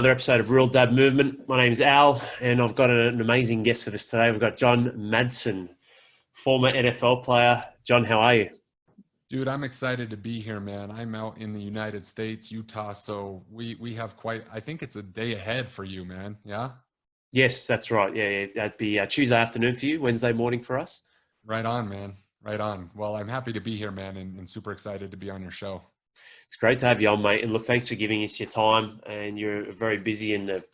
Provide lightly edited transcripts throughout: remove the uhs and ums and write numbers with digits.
Another episode of Real Dad Movement. My name's Al, and I've got an amazing guest for this today. We've got John Madsen, former NFL player. John, how are you? Dude, I'm excited to be here, man. I'm out in the United States, Utah, so we have quite, I think it's a day ahead for you, man. Yeah? Yes, that's right. Yeah. That'd be Tuesday afternoon for you, Wednesday morning for us. Right on, man. Right on. Well, I'm happy to be here, man, and super excited to be on your show. It's great to have you on, mate. And look, thanks for giving us your time. And you're very busy and a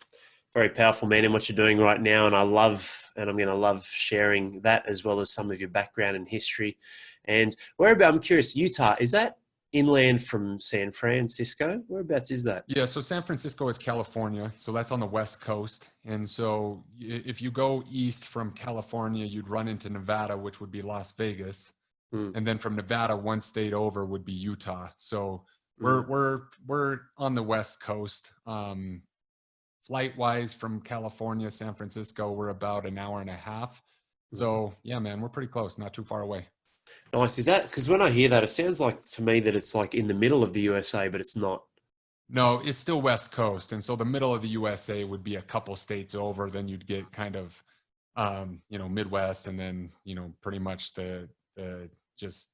very powerful man in what you're doing right now. And I'm going to love sharing that as well as some of your background and history. And whereabouts, I'm curious, Utah, is that inland from San Francisco? Whereabouts is that? Yeah, so San Francisco is California, so that's on the West Coast. And so if you go east from California, you'd run into Nevada, which would be Las Vegas. Hmm. And then from Nevada, one state over would be Utah. So we're Mm. we're on the West Coast. Flight wise from California, San Francisco, we're about an hour and a half. So yeah, man, we're pretty close, not too far away. Nice. Is that because when I hear that, it sounds like to me that it's like in the middle of the USA, but it's not. No, it's still West Coast. And so the middle of the USA would be a couple states over. Then you'd get kind of, Midwest and then, pretty much the just,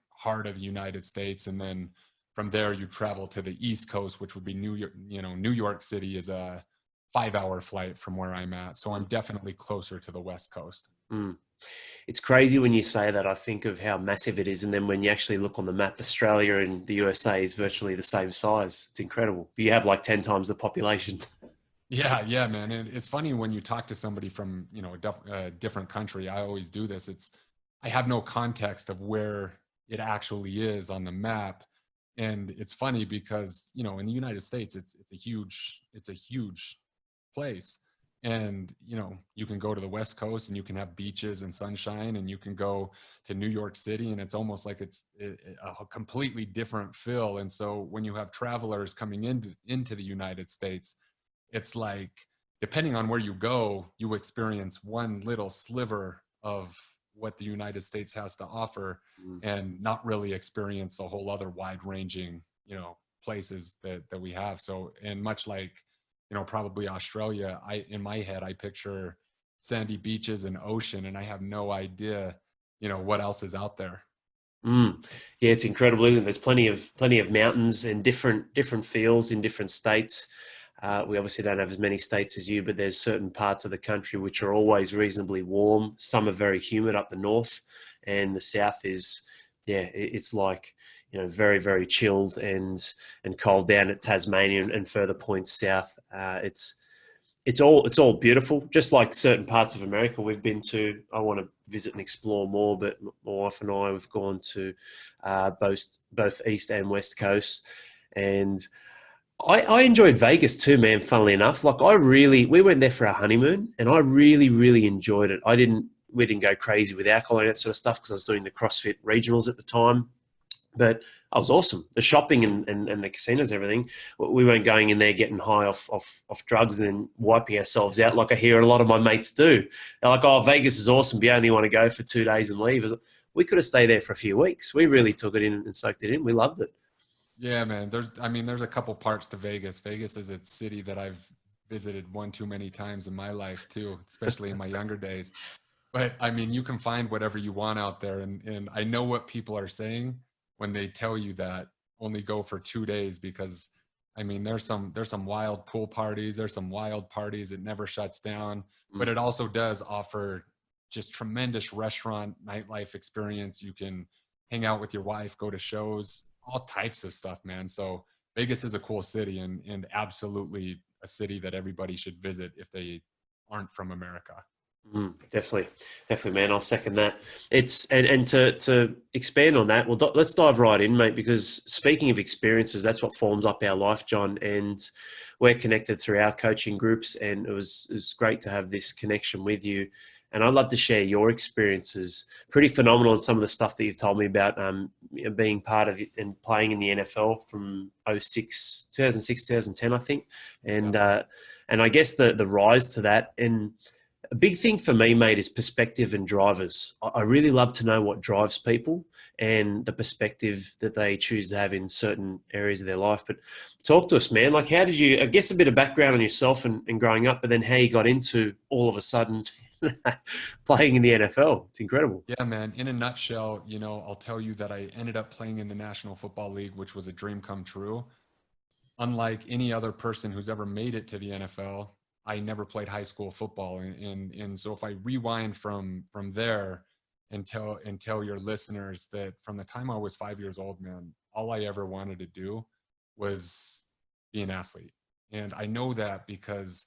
heart of the United States. And then from there, you travel to the East Coast, which would be New York. New York City is a 5-hour flight from where I'm at. So I'm definitely closer to the West Coast. Mm. It's crazy when you say that. I think of how massive it is, and then when you actually look on the map, Australia and the USA is virtually the same size. It's incredible. But you have like 10 times the population. Yeah, man. And it's funny when you talk to somebody from, a different country. I always do this. I have no context of where it actually is on the map. And it's funny because, in the United States, it's a huge place. And, you can go to the West Coast and you can have beaches and sunshine, and you can go to New York City and it's almost like a completely different feel. And so when you have travelers coming into the United States, it's like, depending on where you go, you experience one little sliver of what the United States has to offer Mm. and not really experience a whole other wide ranging, places that we have. So, and much like, probably Australia, in my head, I picture sandy beaches and ocean, and I have no idea, what else is out there. Mm. Yeah, it's incredible, isn't it? There's plenty of mountains and different fields in different states. We obviously don't have as many states as you, but there's certain parts of the country which are always reasonably warm. Some are very humid up the north, and the south is, yeah, it's like very very chilled and cold down at Tasmania and further points south. It's all beautiful, just like certain parts of America we've been to. I want to visit and explore more, but my wife and I, we've gone to both east and west coast, and I enjoyed Vegas too, man. Funnily enough, like we went there for our honeymoon, and I really, really enjoyed it. We didn't go crazy with alcohol and that sort of stuff because I was doing the CrossFit regionals at the time, but I was awesome. The shopping and the casinos, everything. We weren't going in there getting high off drugs and then wiping ourselves out like I hear a lot of my mates do. They're like, "Oh, Vegas is awesome, but you only want to go for 2 days and leave." We could have stayed there for a few weeks. We really took it in and soaked it in. We loved it. Yeah, man. There's a couple parts to Vegas. Vegas is a city that I've visited one too many times in my life too, especially in my younger days. But you can find whatever you want out there. And I know what people are saying when they tell you that only go for 2 days, because there's some wild pool parties, there's some wild parties. It never shuts down, but Mm. it also does offer just tremendous restaurant nightlife experience. You can hang out with your wife, go to shows, all types of stuff, man. So Vegas is a cool city, and absolutely a city that everybody should visit if they aren't from America. Definitely, man. I'll second that. It's and to expand on that. Well, let's dive right in, mate. Because speaking of experiences, that's what forms up our life, John. And we're connected through our coaching groups, and it was great to have this connection with you. And I'd love to share your experiences. Pretty phenomenal in some of the stuff that you've told me about being part of it and playing in the NFL from 2006, 2010, I think. And Yeah. and I guess the rise to that. And A big thing for me, mate, is perspective and drivers. I really love to know what drives people and the perspective that they choose to have in certain areas of their life. But talk to us, man. Like, how did you, I guess a bit of background on yourself and growing up, but then how you got into all of a sudden playing in the NFL. It's incredible. Yeah, man. In a nutshell, I'll tell you that I ended up playing in the National Football League, which was a dream come true. Unlike any other person who's ever made it to the NFL, I never played high school football. And so if I rewind from there and tell your listeners that from the time I was 5 years old, man, all I ever wanted to do was be an athlete. And I know that because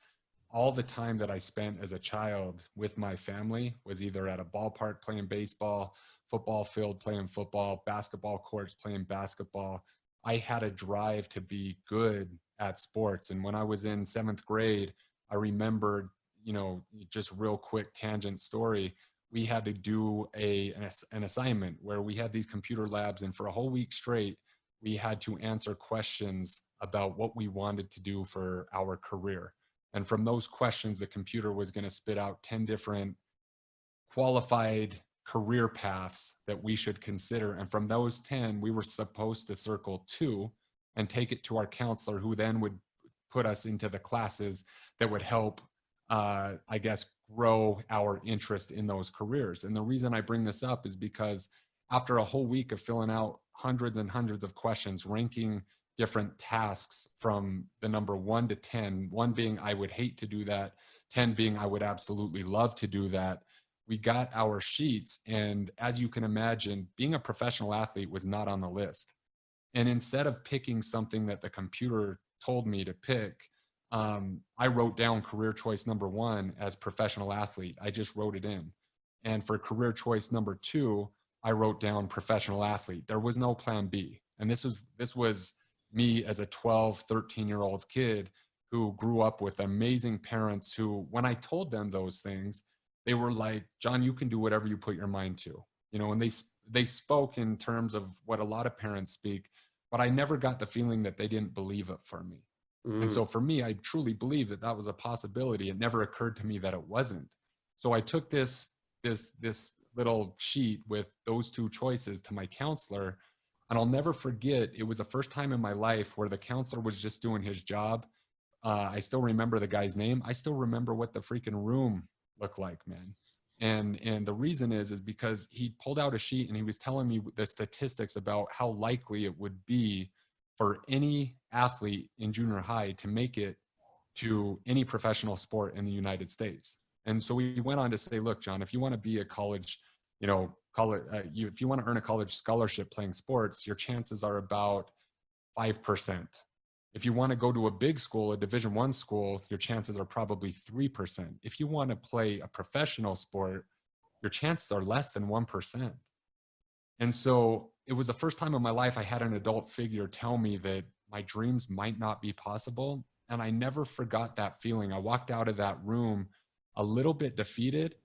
all the time that I spent as a child with my family was either at a ballpark playing baseball, football field playing football, basketball courts playing basketball. I had a drive to be good at sports. And when I was in 7th grade, I remembered, just real quick tangent story. We had to do an assignment where we had these computer labs, and for a whole week straight, we had to answer questions about what we wanted to do for our career. And from those questions, the computer was going to spit out 10 different qualified career paths that we should consider. And from those 10, we were supposed to circle 2 and take it to our counselor, who then would put us into the classes that would help, I guess, grow our interest in those careers. And the reason I bring this up is because after a whole week of filling out hundreds and hundreds of questions, ranking different tasks from the number 1 to 10, 1 being I would hate to do that, 10 being I would absolutely love to do that, we got our sheets. And as you can imagine, being a professional athlete was not on the list. And instead of picking something that the computer told me to pick, I wrote down career choice number 1 as professional athlete. I just wrote it in. And for career choice number 2, I wrote down professional athlete. There was no plan B. And this was me as a 12, 13-year-old kid who grew up with amazing parents who, when I told them those things, they were like, John, you can do whatever you put your mind to. And they spoke in terms of what a lot of parents speak, but I never got the feeling that they didn't believe it for me. And so for me, I truly believe that that was a possibility. It never occurred to me that it wasn't. So I took this little sheet with those 2 choices to my counselor, and I'll never forget, it was the first time in my life where the counselor was just doing his job. I still remember the guy's name. I still remember what the freaking room looked like, man. And the reason is because he pulled out a sheet and he was telling me the statistics about how likely it would be for any athlete in junior high to make it to any professional sport in the United States. And so we went on to say, look, John, if you want to be a college, if you want to earn a college scholarship playing sports, your chances are about 5%. If you want to go to a big school, a Division I school, your chances are probably 3%. If you want to play a professional sport, your chances are less than 1%. And so it was the first time in my life I had an adult figure tell me that my dreams might not be possible. And I never forgot that feeling. I walked out of that room a little bit defeated,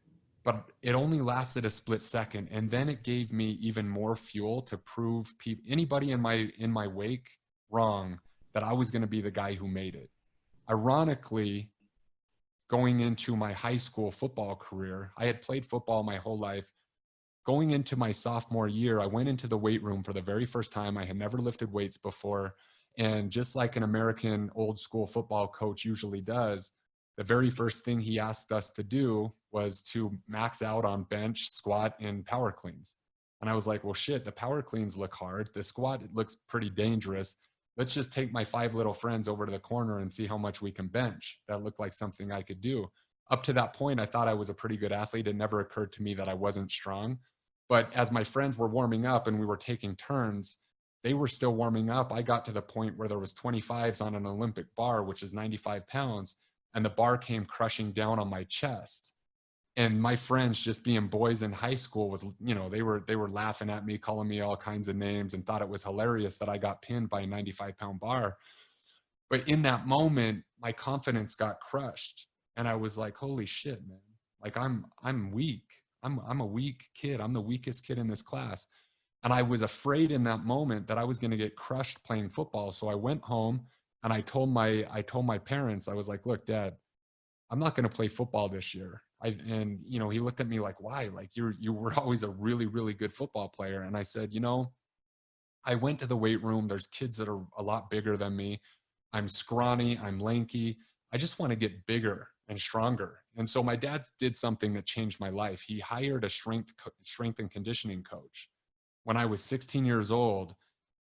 but it only lasted a split second. And then it gave me even more fuel to prove anybody in my wake wrong, that I was going to be the guy who made it. Ironically, going into my high school football career, I had played football my whole life. Going into my sophomore year, I went into the weight room for the very first time. I had never lifted weights before. And just like an American old school football coach usually does, the very first thing he asked us to do was to max out on bench, squat, and power cleans. And I was like, well, shit, the power cleans look hard. The squat looks pretty dangerous. Let's just take my 5 little friends over to the corner and see how much we can bench. That looked like something I could do. Up to that point, I thought I was a pretty good athlete. It never occurred to me that I wasn't strong. But as my friends were warming up and we were taking turns, they were still warming up. I got to the point where there was 25s on an Olympic bar, which is 95 pounds, and the bar came crushing down on my chest. And my friends, just being boys in high school, was, they were laughing at me, calling me all kinds of names, and thought it was hilarious that I got pinned by a 95-pound bar. But in that moment, my confidence got crushed. And I was like, holy shit, man. Like I'm weak. I'm a weak kid. I'm the weakest kid in this class. And I was afraid in that moment that I was going to get crushed playing football. So I went home and I told my parents, I was like, look, Dad, I'm not going to play football this year. And, you know, he looked at me like, why? Like you were always a really, really good football player. And I said, you know, I went to the weight room. There's kids that are a lot bigger than me. I'm scrawny. I'm lanky. I just want to get bigger and stronger. And so my dad did something that changed my life. He hired a strength and conditioning coach when I was 16 years old,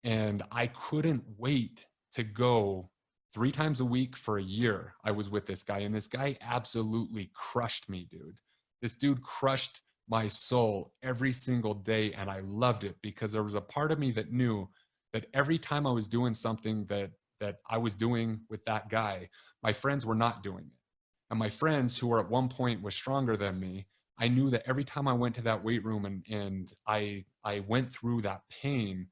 and I couldn't wait to go 3 times a week for a year. I was with this guy, and this guy absolutely crushed me, dude. This dude crushed my soul every single day, and I loved it because there was a part of me that knew that every time I was doing something that I was doing with that guy, my friends were not doing it. And my friends who were at one point was stronger than me, I knew that every time I went to that weight room and I went through that pain,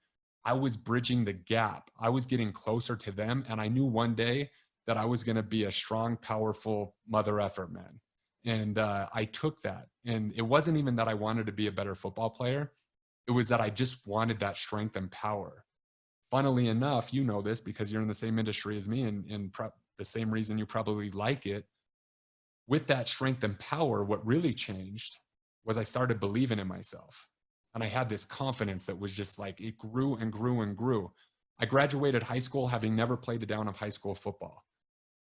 I was bridging the gap. I was getting closer to them. And I knew one day that I was going to be a strong, powerful mother effer man. And I took that. And it wasn't even that I wanted to be a better football player. It was that I just wanted that strength and power. Funnily enough, you know this because you're in the same industry as me, and the same reason you probably like it. With that strength and power, what really changed was I started believing in myself. And I had this confidence that was just like, it grew and grew and grew. I graduated high school having never played a down of high school football.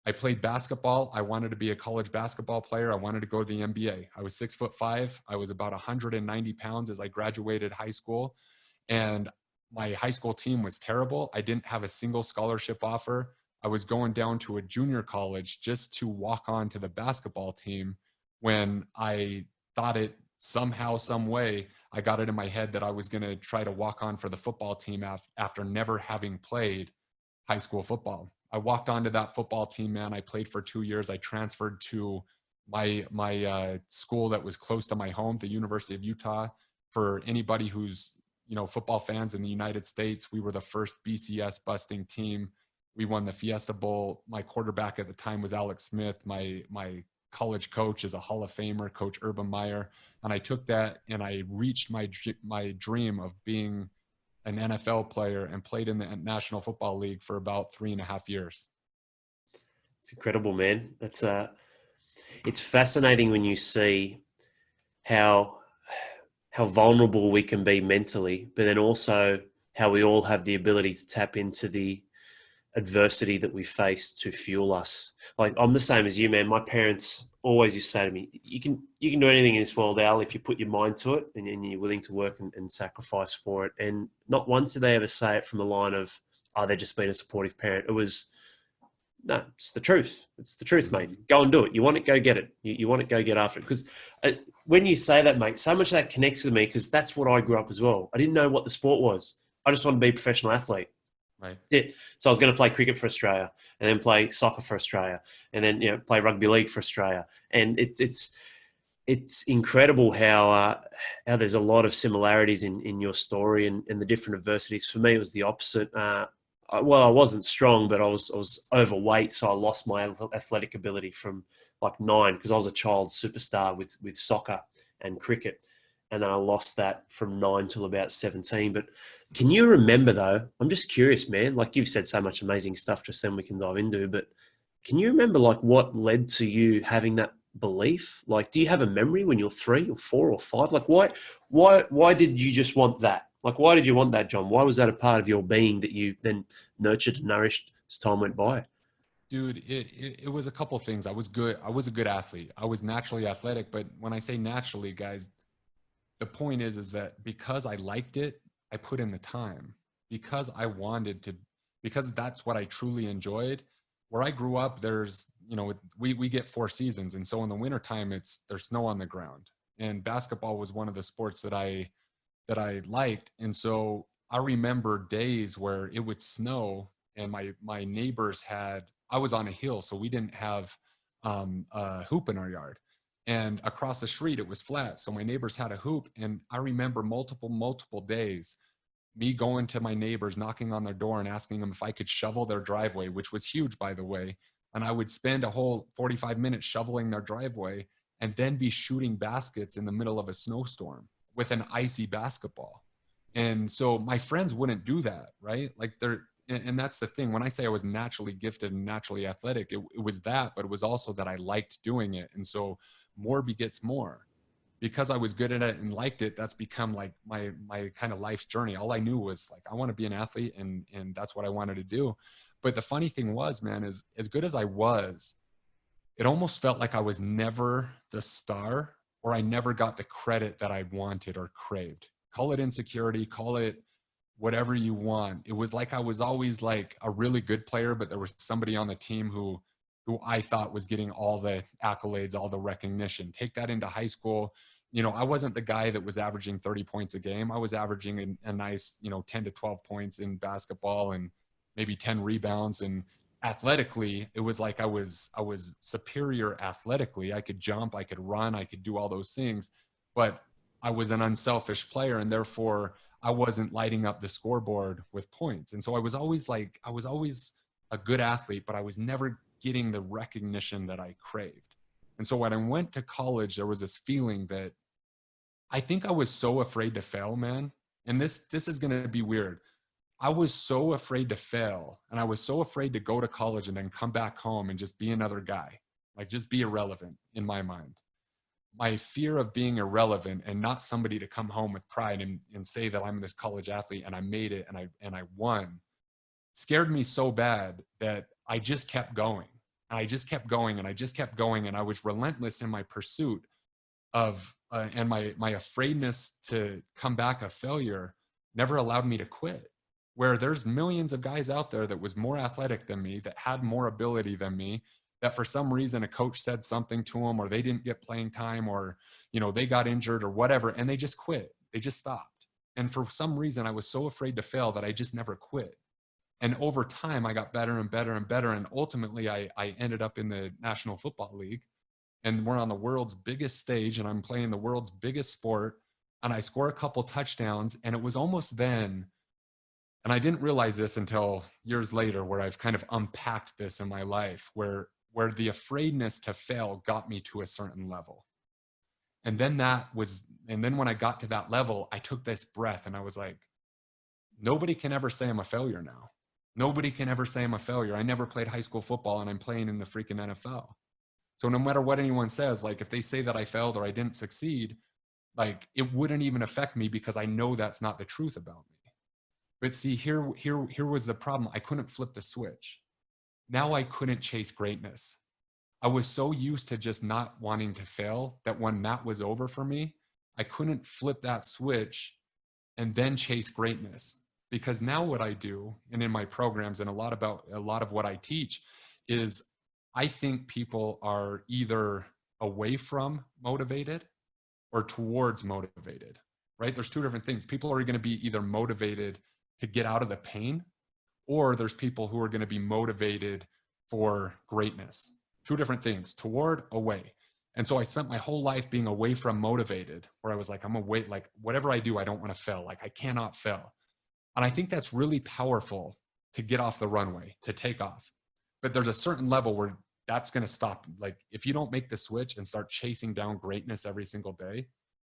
I played basketball. I wanted to be a college basketball player. I wanted to go to the NBA. I was 6'5". I was about 190 pounds as I graduated high school. And my high school team was terrible. I didn't have a single scholarship offer. I was going down to a junior college just to walk on to the basketball team when I thought it somehow, some way, I got it in my head that I was going to try to walk on for the football team after never having played high school football. I walked onto that football team, man. I played for 2 years. I transferred to my school that was close to my home, the University of Utah. For anybody who's, you know, football fans in the United States, we were the first BCS busting team. We won the Fiesta Bowl. My quarterback at the time was Alex Smith. My college coach is a Hall of Famer, Coach Urban Meyer. And I took that and I reached my dream of being an NFL player and played in the National Football League for about 3.5 years. It's incredible, man. It's fascinating when you see how vulnerable we can be mentally, but then also how we all have the ability to tap into the adversity that we face to fuel us. Like, I'm the same as you, man. My parents always used to say to me, you can do anything in this world, Al, if you put your mind to it and you're willing to work and sacrifice for it. And not once did they ever say it from the line of, oh, they're just being a supportive parent. It was, no, it's the truth. It's the truth, mate. Go and do it. You want it, go get it. You want it, go get after it. Because when you say that, mate, so much of that connects with me because that's what I grew up as well. I didn't know what the sport was. I just wanted to be a professional athlete. Right. Yeah. So I was going to play cricket for Australia and then play soccer for Australia and then, you know, play rugby league for Australia. And it's incredible how there's a lot of similarities in your story and the different adversities. For me, it was the opposite. I wasn't strong, but I was overweight. So I lost my athletic ability from like 9 because I was a child superstar with soccer and cricket. And then I lost that from 9 till about 17. But can you remember, though, I'm just curious, man, like you've said so much amazing stuff just then we can dive into, but can you remember like what led to you having that belief? Like, do you have a memory when you're 3 or 4 or 5? Like, why did you just want that? Like, why did you want that, John? Why was that a part of your being that you then nurtured and nourished as time went by? Dude, it was a couple things. I was good. I was a good athlete. I was naturally athletic, but when I say naturally, guys, the point is that because I liked it, I put in the time because I wanted to, because that's what I truly enjoyed. Where I grew up, there's, you know, we get 4 seasons. And so in the wintertime, there's snow on the ground, and basketball was one of the sports that I liked. And so I remember days where it would snow and my neighbors I was on a hill, so we didn't have a hoop in our yard. And across the street, it was flat. So my neighbors had a hoop. And I remember multiple days, me going to my neighbors, knocking on their door and asking them if I could shovel their driveway, which was huge, by the way. And I would spend a whole 45 minutes shoveling their driveway and then be shooting baskets in the middle of a snowstorm with an icy basketball. And so my friends wouldn't do that, right? Like and that's the thing. When I say I was naturally gifted and naturally athletic, it was that, but it was also that I liked doing it. And so more begets more. Because I was good at it and liked it, that's become like my kind of life's journey. All I knew was like, I want to be an athlete, and that's what I wanted to do. But the funny thing was, man, is as good as I was, it almost felt like I was never the star, or I never got the credit that I wanted or craved. Call it insecurity, call it whatever you want. It was like I was always like a really good player, but there was somebody on the team who I thought was getting all the accolades, all the recognition. Take that into high school. You know, I wasn't the guy that was averaging 30 points a game. I was averaging a nice, 10 to 12 points in basketball and maybe 10 rebounds. And athletically, it was like I was superior athletically. I could jump, I could run, I could do all those things, but I was an unselfish player, and therefore I wasn't lighting up the scoreboard with points. And so I was always a good athlete, but I was never getting the recognition that I craved. And so when I went to college, there was this feeling that I think I was so afraid to fail, man. And this is going to be weird. I was so afraid to fail, and I was so afraid to go to college and then come back home and just be another guy, like just be irrelevant in my mind. My fear of being irrelevant and not somebody to come home with pride and say that I'm this college athlete and I made it and I won scared me so bad that I just kept going. And I just kept going and I just kept going, and I was relentless in my pursuit of and my afraidness to come back a failure never allowed me to quit. Where there's millions of guys out there that was more athletic than me, that had more ability than me, that for some reason a coach said something to them, or they didn't get playing time, or they got injured or whatever, and they just quit. They just stopped. And for some reason I was so afraid to fail that I just never quit. And over time I got better and better and better, and ultimately I ended up in the National Football League, and we're on the world's biggest stage, and I'm playing the world's biggest sport, and I score a couple touchdowns. And it was almost then, and I didn't realize this until years later, where I've kind of unpacked this in my life, where the afraidness to fail got me to a certain level. And then when I got to that level, I took this breath and I was like, nobody can ever say I'm a failure now. Nobody can ever say I'm a failure. I never played high school football and I'm playing in the freaking NFL. So no matter what anyone says, like if they say that I failed or I didn't succeed, like it wouldn't even affect me, because I know that's not the truth about me. But see, here was the problem. I couldn't flip the switch. Now I couldn't chase greatness. I was so used to just not wanting to fail that when that was over for me, I couldn't flip that switch and then chase greatness. Because now what I do, and in my programs and a lot of what I teach, is I think people are either away from motivated or towards motivated, right? There's two different things. People are going to be either motivated to get out of the pain, or there's people who are going to be motivated for greatness. Two different things, toward, away. And so I spent my whole life being away from motivated, where I was like, I'm away, like whatever I do, I don't want to fail. Like I cannot fail. And I think that's really powerful to get off the runway, to take off. But there's a certain level where that's going to stop. Like if you don't make the switch and start chasing down greatness every single day,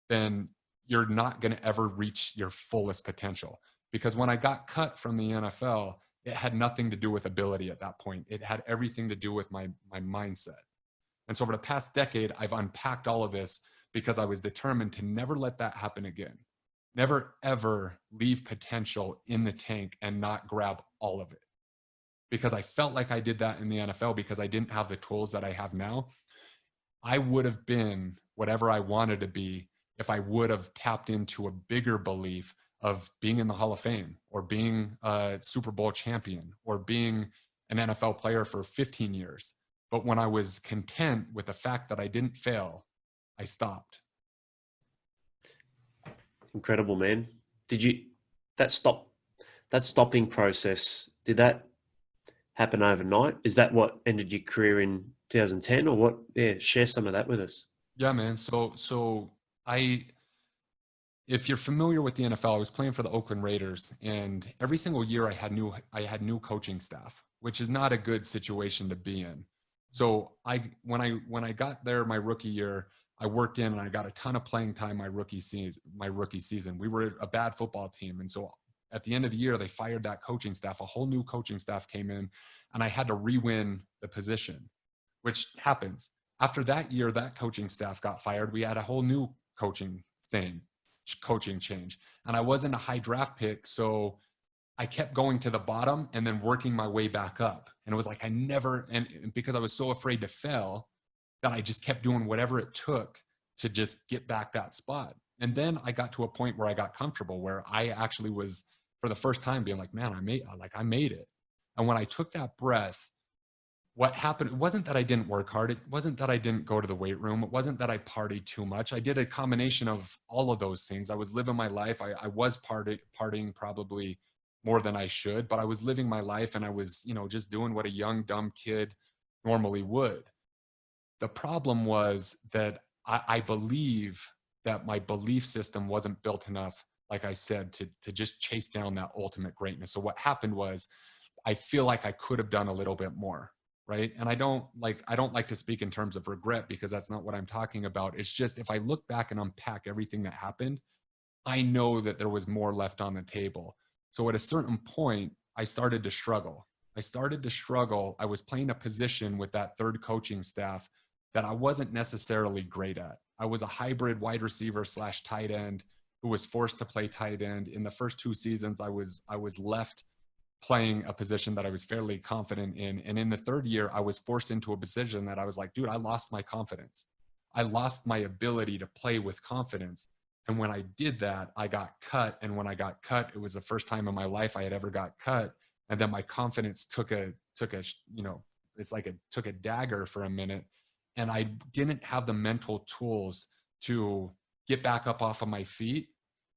then you're not going to ever reach your fullest potential. Because when I got cut from the NFL, it had nothing to do with ability at that point. It had everything to do with my mindset. And so over the past decade, I've unpacked all of this because I was determined to never let that happen again. Never, ever leave potential in the tank and not grab all of it. Because I felt like I did that in the NFL because I didn't have the tools that I have now. I would have been whatever I wanted to be if I would have tapped into a bigger belief of being in the Hall of Fame, or being a Super Bowl champion, or being an NFL player for 15 years. But when I was content with the fact that I didn't fail, I stopped. Incredible, man. That stopping process, did that happen overnight? Is that what ended your career in 2010, or what? Yeah, share some of that with us. Yeah, man. If you're familiar with the NFL, I was playing for the Oakland Raiders, and every single year I had new coaching staff, which is not a good situation to be in. So when I got there my rookie year, I worked in and I got a ton of playing time my rookie season. We were a bad football team, and so at the end of the year they fired that coaching staff. A whole new coaching staff came in, and I had to re-win the position, which happens. After that year, that coaching staff got fired. We had a whole new coaching change. And I wasn't a high draft pick. So I kept going to the bottom and then working my way back up. And it was like, and because I was so afraid to fail, that I just kept doing whatever it took to just get back that spot. And then I got to a point where I got comfortable, where I actually was, for the first time, being like, man, I made it. And when I took that breath, what happened, it wasn't that I didn't work hard. It wasn't that I didn't go to the weight room. It wasn't that I partied too much. I did a combination of all of those things. I was living my life. I was partying probably more than I should, but I was living my life, and I was, just doing what a young, dumb kid normally would. The problem was that I believe that my belief system wasn't built enough, like I said, to just chase down that ultimate greatness. So what happened was, I feel like I could have done a little bit more, right? And I don't like to speak in terms of regret, because that's not what I'm talking about. It's just, if I look back and unpack everything that happened, I know that there was more left on the table. So at a certain point, I started to struggle. I was playing a position with that third coaching staff that I wasn't necessarily great at. I was a hybrid wide receiver / tight end who was forced to play tight end. In the first 2 seasons, I was left playing a position that I was fairly confident in. And in the third year, I was forced into a position that I was like, dude, I lost my confidence. I lost my ability to play with confidence. And when I did that, I got cut. And when I got cut, it was the first time in my life I had ever got cut. And then my confidence took a dagger for a minute. And I didn't have the mental tools to get back up off of my feet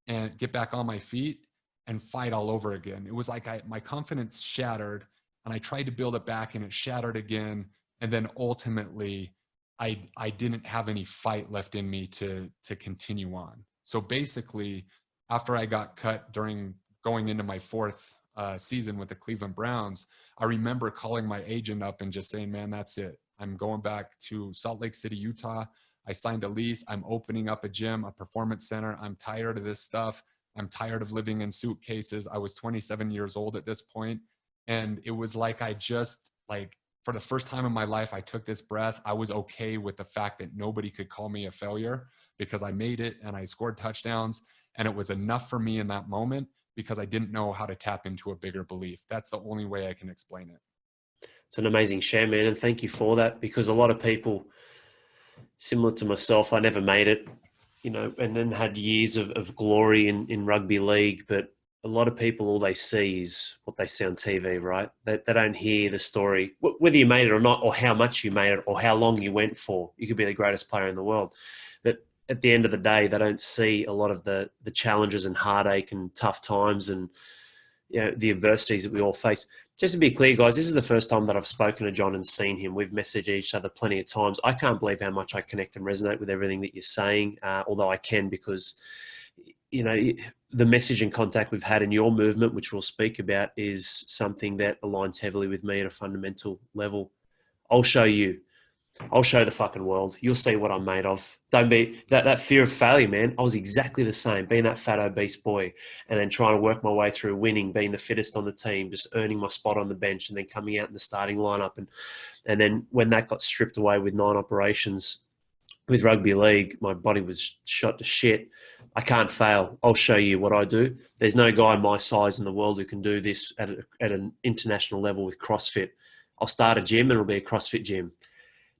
and get back on my feet and fight all over again. It was like my confidence shattered, and I tried to build it back, and it shattered again. And then ultimately I didn't have any fight left in me to continue on. So basically, after I got cut during going into my 4th season with the Cleveland Browns, I remember calling my agent up and just saying, man, that's it. I'm going back to Salt Lake City, Utah. I signed a lease. I'm opening up a gym, a performance center. I'm tired of this stuff. I'm tired of living in suitcases. I was 27 years old at this point. And it was like, for the first time in my life, I took this breath. I was okay with the fact that nobody could call me a failure, because I made it and I scored touchdowns. And it was enough for me in that moment, because I didn't know how to tap into a bigger belief. That's the only way I can explain it. It's an amazing share, man. And thank you for that, because a lot of people, similar to myself, I never made it, and then had years of glory in rugby league. But a lot of people, all they see is what they see on TV, right? They don't hear the story, whether you made it or not, or how much you made it, or how long you went for. You could be the greatest player in the world. But at the end of the day, they don't see a lot of the challenges and heartache and tough times and the adversities that we all face. Just to be clear, guys, this is the first time that I've spoken to John and seen him. We've messaged each other plenty of times. I can't believe how much I connect and resonate with everything that you're saying, although I can, because, the message and contact we've had in your movement, which we'll speak about, is something that aligns heavily with me at a fundamental level. I'll show you. I'll show the fucking world. You'll see what I'm made of. Don't be that fear of failure, man. I was exactly the same, being that fat, obese boy, and then trying to work my way through winning, being the fittest on the team, just earning my spot on the bench, and then coming out in the starting lineup. And then when that got stripped away with 9 operations with rugby league, my body was shot to shit. I can't fail. I'll show you what I do. There's no guy my size in the world who can do this at an international level with CrossFit. I'll start a gym and it'll be a CrossFit gym.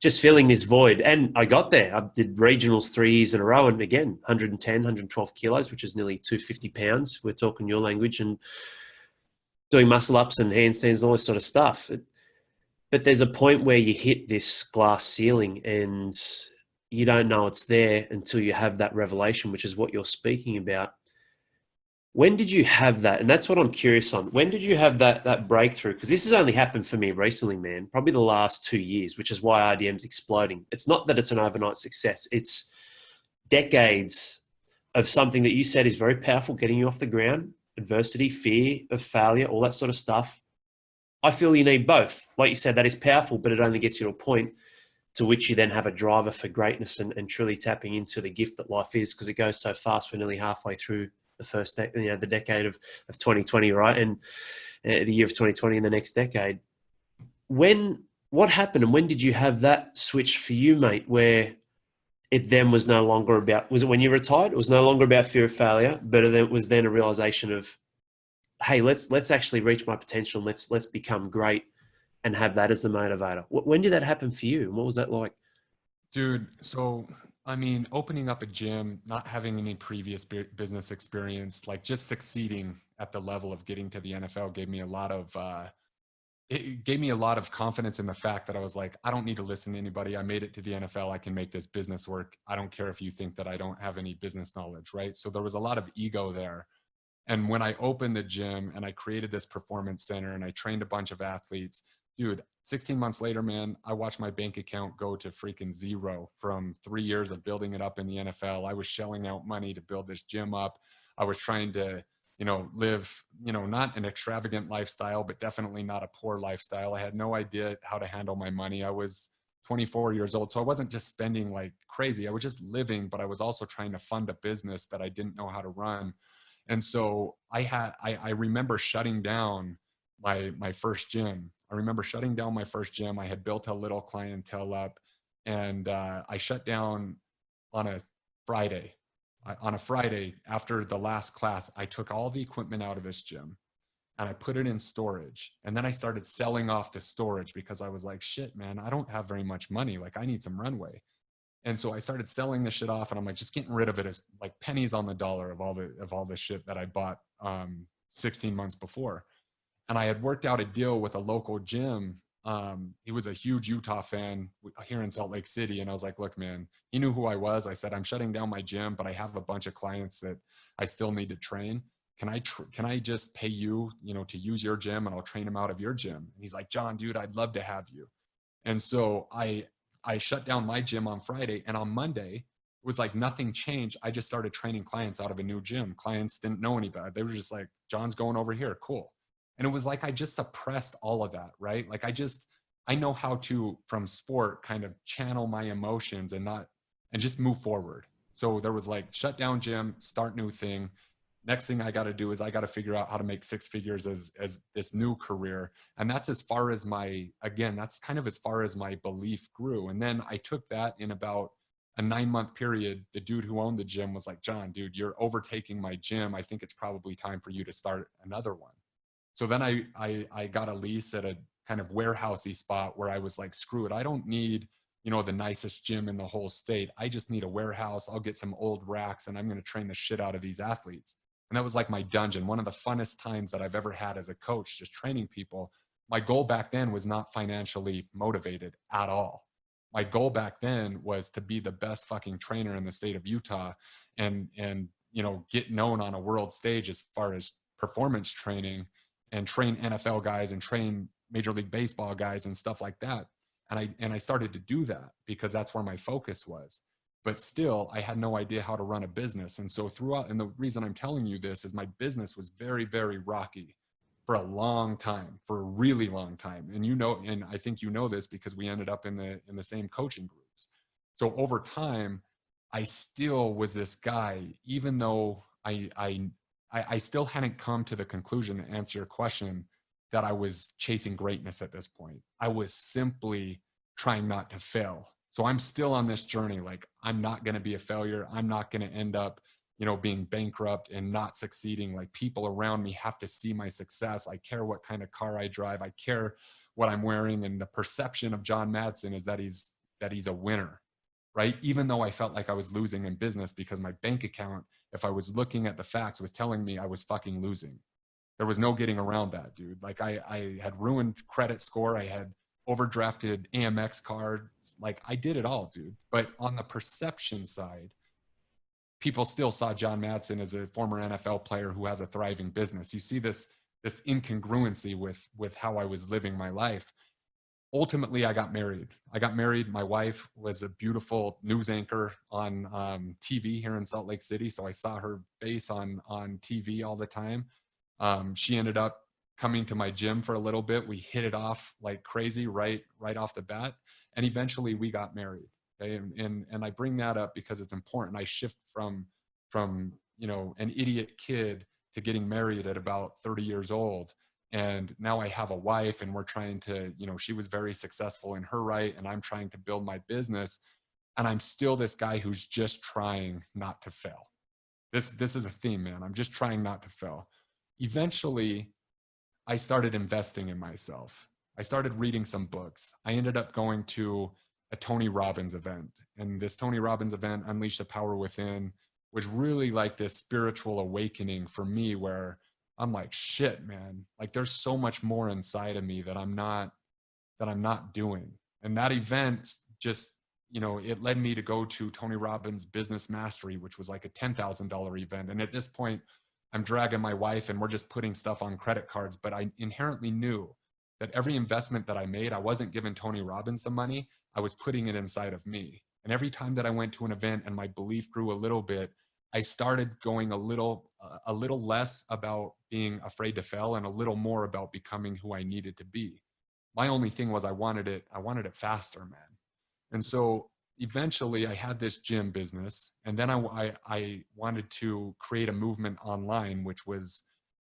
Just filling this void. And I got there. I did regionals 3 years in a row. And again, 110, 112 kilos, which is nearly 250 pounds. We're talking your language, and doing muscle ups and handstands and all this sort of stuff. But there's a point where you hit this glass ceiling and you don't know it's there until you have that revelation, which is what you're speaking about. When did you have that? And that's what I'm curious on. When did you have that breakthrough? Because this has only happened for me recently, man, probably the last 2 years, which is why RDM's exploding. It's not that it's an overnight success. It's decades of something that you said is very powerful, getting you off the ground, adversity, fear of failure, all that sort of stuff. I feel you need both. Like you said, that is powerful, but it only gets you to a point to which you then have a driver for greatness and truly tapping into the gift that life is, because it goes so fast. We're nearly halfway through the decade of 2020, right? And the year of 2020 and the next decade. When what happened, and when did you have that switch for you, mate, where it then was no longer about, was it when you retired? It was no longer about fear of failure, but it was then a realization of, hey, let's actually reach my potential and let's become great and have that as the motivator. When did that happen for you? And what was that like? Dude, so I mean, opening up a gym, not having any previous business experience, like just succeeding at the level of getting to the NFL gave me a lot of it gave me a lot of confidence in the fact that I was like, I don't need to listen to anybody. I made it to the NFL. I can make this business work. I don't care if you think that I don't have any business knowledge, right? So there was a lot of ego there. And when I opened the gym and I created this performance center and I trained a bunch of athletes, dude, 16 months later, man, I watched my bank account go to freaking zero from 3 years of building it up in the NFL. I was shelling out money to build this gym up. I was trying to, live, not an extravagant lifestyle, but definitely not a poor lifestyle. I had no idea how to handle my money. I was 24 years old. So I wasn't just spending like crazy. I was just living, but I was also trying to fund a business that I didn't know how to run. And so I remember shutting down my first gym. I remember shutting down my first gym. I had built a little clientele up, and I shut down on a Friday. On a Friday after the last class, I took all the equipment out of this gym and I put it in storage. And then I started selling off the storage because I was like, shit, man, I don't have very much money. Like I need some runway. And so I started selling this shit off, and I'm like just getting rid of it as like pennies on the dollar of all the shit that I bought 16 months before. And I had worked out a deal with a local gym. He was a huge Utah fan here in Salt Lake City. And I was like, look, man, he knew who I was. I said, I'm shutting down my gym, but I have a bunch of clients that I still need to train. Can I just pay you, to use your gym, and I'll train them out of your gym? And he's like, John, dude, I'd love to have you. And so I shut down my gym on Friday, and on Monday it was like nothing changed. I just started training clients out of a new gym. Clients didn't know any better. They were just like, John's going over here. Cool. And it was like, I just suppressed all of that, right? Like I know how to, from sport, kind of channel my emotions and just move forward. So there was like shut down gym, start new thing. Next thing I got to do is I got to figure out how to make six figures as this new career. And that's as far as that's kind of as far as my belief grew. And then I took that in about a 9-month period. The dude who owned the gym was like, John, dude, you're overtaking my gym. I think it's probably time for you to start another one. So then I got a lease at a kind of warehousey spot where I was like, screw it. I don't need, the nicest gym in the whole state. I just need a warehouse. I'll get some old racks and I'm going to train the shit out of these athletes. And that was like my dungeon, one of the funnest times that I've ever had as a coach, just training people. My goal back then was not financially motivated at all. My goal back then was to be the best fucking trainer in the state of Utah and get known on a world stage as far as performance training, and train NFL guys and train Major League Baseball guys and stuff like that. And I started to do that because that's where my focus was. But still, I had no idea how to run a business. And so and the reason I'm telling you this is my business was very, very rocky for a long time, for a really long time. And and I think you know this because we ended up in the same coaching groups. So over time, I still was this guy, even though I still hadn't come to the conclusion, to answer your question, that I was chasing greatness at this point. I was simply trying not to fail. So I'm still on this journey. Like, I'm not going to be a failure. I'm not going to end up, being bankrupt and not succeeding. Like, people around me have to see my success. I care what kind of car I drive. I care what I'm wearing. And the perception of John Madsen is that he's a winner, right? Even though I felt like I was losing in business because my bank account, if I was looking at the facts, was telling me I was fucking losing. There was no getting around that, dude. Like I had ruined credit score. I had overdrafted Amex cards. Like I did it all, dude. But on the perception side, people still saw John Madsen as a former NFL player who has a thriving business. You see this incongruency with how I was living my life. Ultimately, I got married. My wife was a beautiful news anchor on TV here in Salt Lake City. So I saw her face on TV all the time. She ended up coming to my gym for a little bit. We hit it off like crazy right off the bat. And eventually we got married. Okay. And I bring that up because it's important. I shift from an idiot kid to getting married at about 30 years old. And now I have a wife, and we're trying to, you know, she was very successful in her right, and I'm trying to build my business. And I'm still this guy who's just trying not to fail. This is a theme, man. I'm just trying not to fail. Eventually, I started investing in myself. I started reading some books. I ended up going to a Tony Robbins event. And this Tony Robbins event, Unleash the Power Within, was really like this spiritual awakening for me, where I'm like, shit, man, like there's so much more inside of me that I'm not doing. And that event just, you know, it led me to go to Tony Robbins Business Mastery, which was like a $10,000 event. And at this point, I'm dragging my wife and we're just putting stuff on credit cards. But I inherently knew that every investment that I made, I wasn't giving Tony Robbins the money, I was putting it inside of me. And every time that I went to an event and my belief grew a little bit, I started going a little less about being afraid to fail and a little more about becoming who I needed to be. My only thing was I wanted it faster, man. And so eventually I had this gym business, and then I wanted to create a movement online, which was,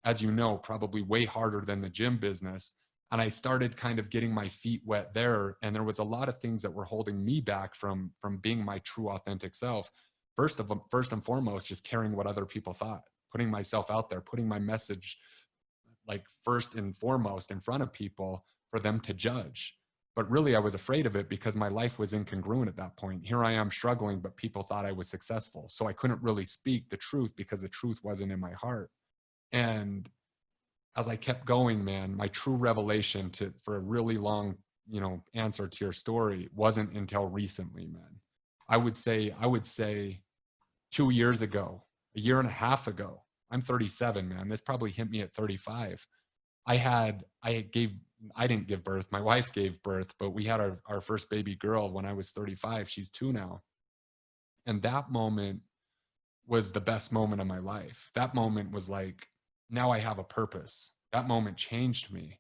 as you know, probably way harder than the gym business. And I started kind of getting my feet wet there. And there was a lot of things that were holding me back from being my true authentic self. First and foremost, just caring what other people thought, putting myself out there, putting my message like first and foremost in front of people for them to judge. But really, I was afraid of it because my life was incongruent at that point. Here I am struggling, but people thought I was successful. So I couldn't really speak the truth because the truth wasn't in my heart. And as I kept going, man, my true revelation for a really long, you know, answer to your story wasn't until recently, man. I would say 2 years ago, a year and a half ago. I'm 37, man. This probably hit me at 35. I didn't give birth. My wife gave birth, but we had our first baby girl when I was 35. She's 2 now. And that moment was the best moment of my life. That moment was like, now I have a purpose. That moment changed me.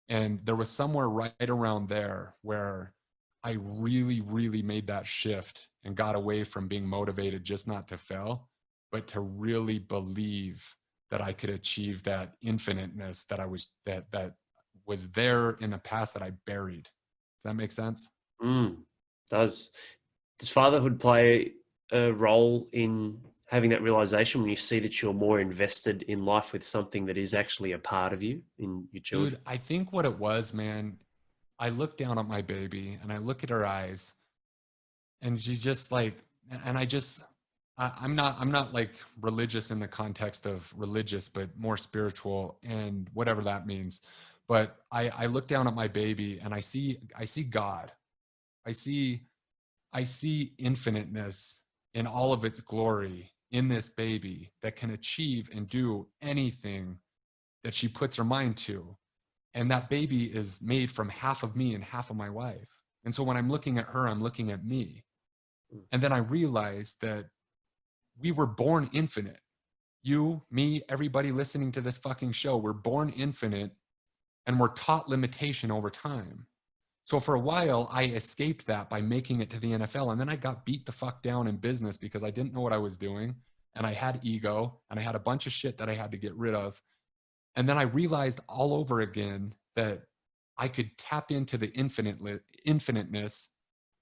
And there was somewhere right around there where I really, really made that shift and got away from being motivated just not to fail, but to really believe that I could achieve that infiniteness that was there in the past that I buried. Does that make sense? Does fatherhood play a role in having that realization when you see that you're more invested in life with something that is actually a part of you in your children? Dude, I think what it was, man, I look down at my baby and I look at her eyes, and she's just like, and I'm not like religious in the context of religious, but more spiritual and whatever that means. But I look down at my baby and I see God. I see infiniteness in all of its glory in this baby that can achieve and do anything that she puts her mind to. And that baby is made from half of me and half of my wife. And so when I'm looking at her, I'm looking at me. And then I realized that we were born infinite. You, me, everybody listening to this fucking show, we're born infinite, and we're taught limitation over time. So for a while, I escaped that by making it to the NFL. And then I got beat the fuck down in business because I didn't know what I was doing. And I had ego and I had a bunch of shit that I had to get rid of. And then I realized all over again that I could tap into the infiniteness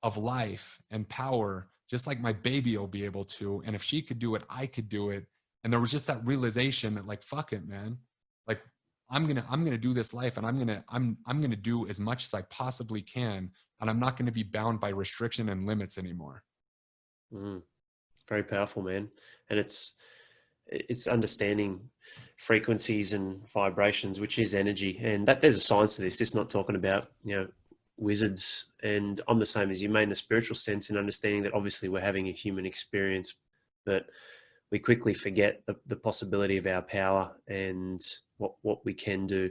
of life and power, just like my baby will be able to. And if she could do it, I could do it. And there was just that realization that, like, fuck it, man. Like, I'm gonna do this life, and I'm gonna do as much as I possibly can, and I'm not gonna be bound by restriction and limits anymore. Very powerful, man. And it's understanding frequencies and vibrations, which is energy, and that there's a science to this. It's not talking about, you know, wizards. And I'm the same as you, mate, in a spiritual sense, in understanding that obviously we're having a human experience, but we quickly forget the possibility of our power and what we can do.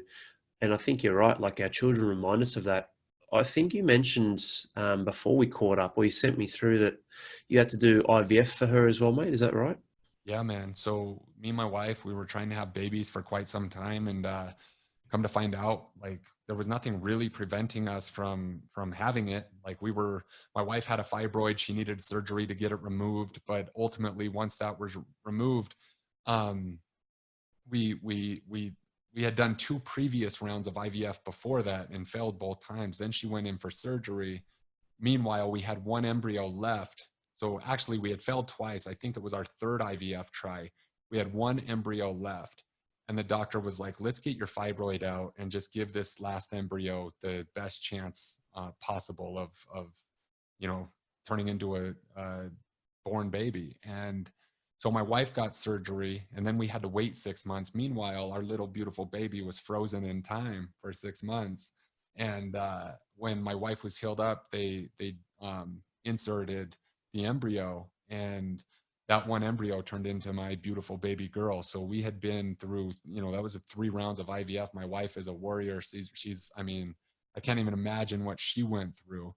And I think you're right. Like, our children remind us of that. I think you mentioned before we caught up, or you sent me through, that you had to do IVF for her as well, mate. Is that right? Yeah, man. So me and my wife, we were trying to have babies for quite some time, and come to find out, like, there was nothing really preventing us from having it. Like, my wife had a fibroid. She needed surgery to get it removed, but ultimately, once that was removed, we we had done 2 previous rounds of IVF before that and failed both times. Then she went in for surgery. Meanwhile, we had 1 embryo left. So actually we had failed twice. I think it was our 3rd IVF try. We had 1 embryo left. And the doctor was like, let's get your fibroid out and just give this last embryo the best chance possible of, you know, turning into a born baby. And so my wife got surgery, and then we had to wait 6 months. Meanwhile, our little beautiful baby was frozen in time for 6 months. And when my wife was healed up, they inserted the embryo, and that 1 embryo turned into my beautiful baby girl. So we had been through, you know, that was 3 rounds of IVF. My wife is a warrior. She's, I mean, I can't even imagine what she went through.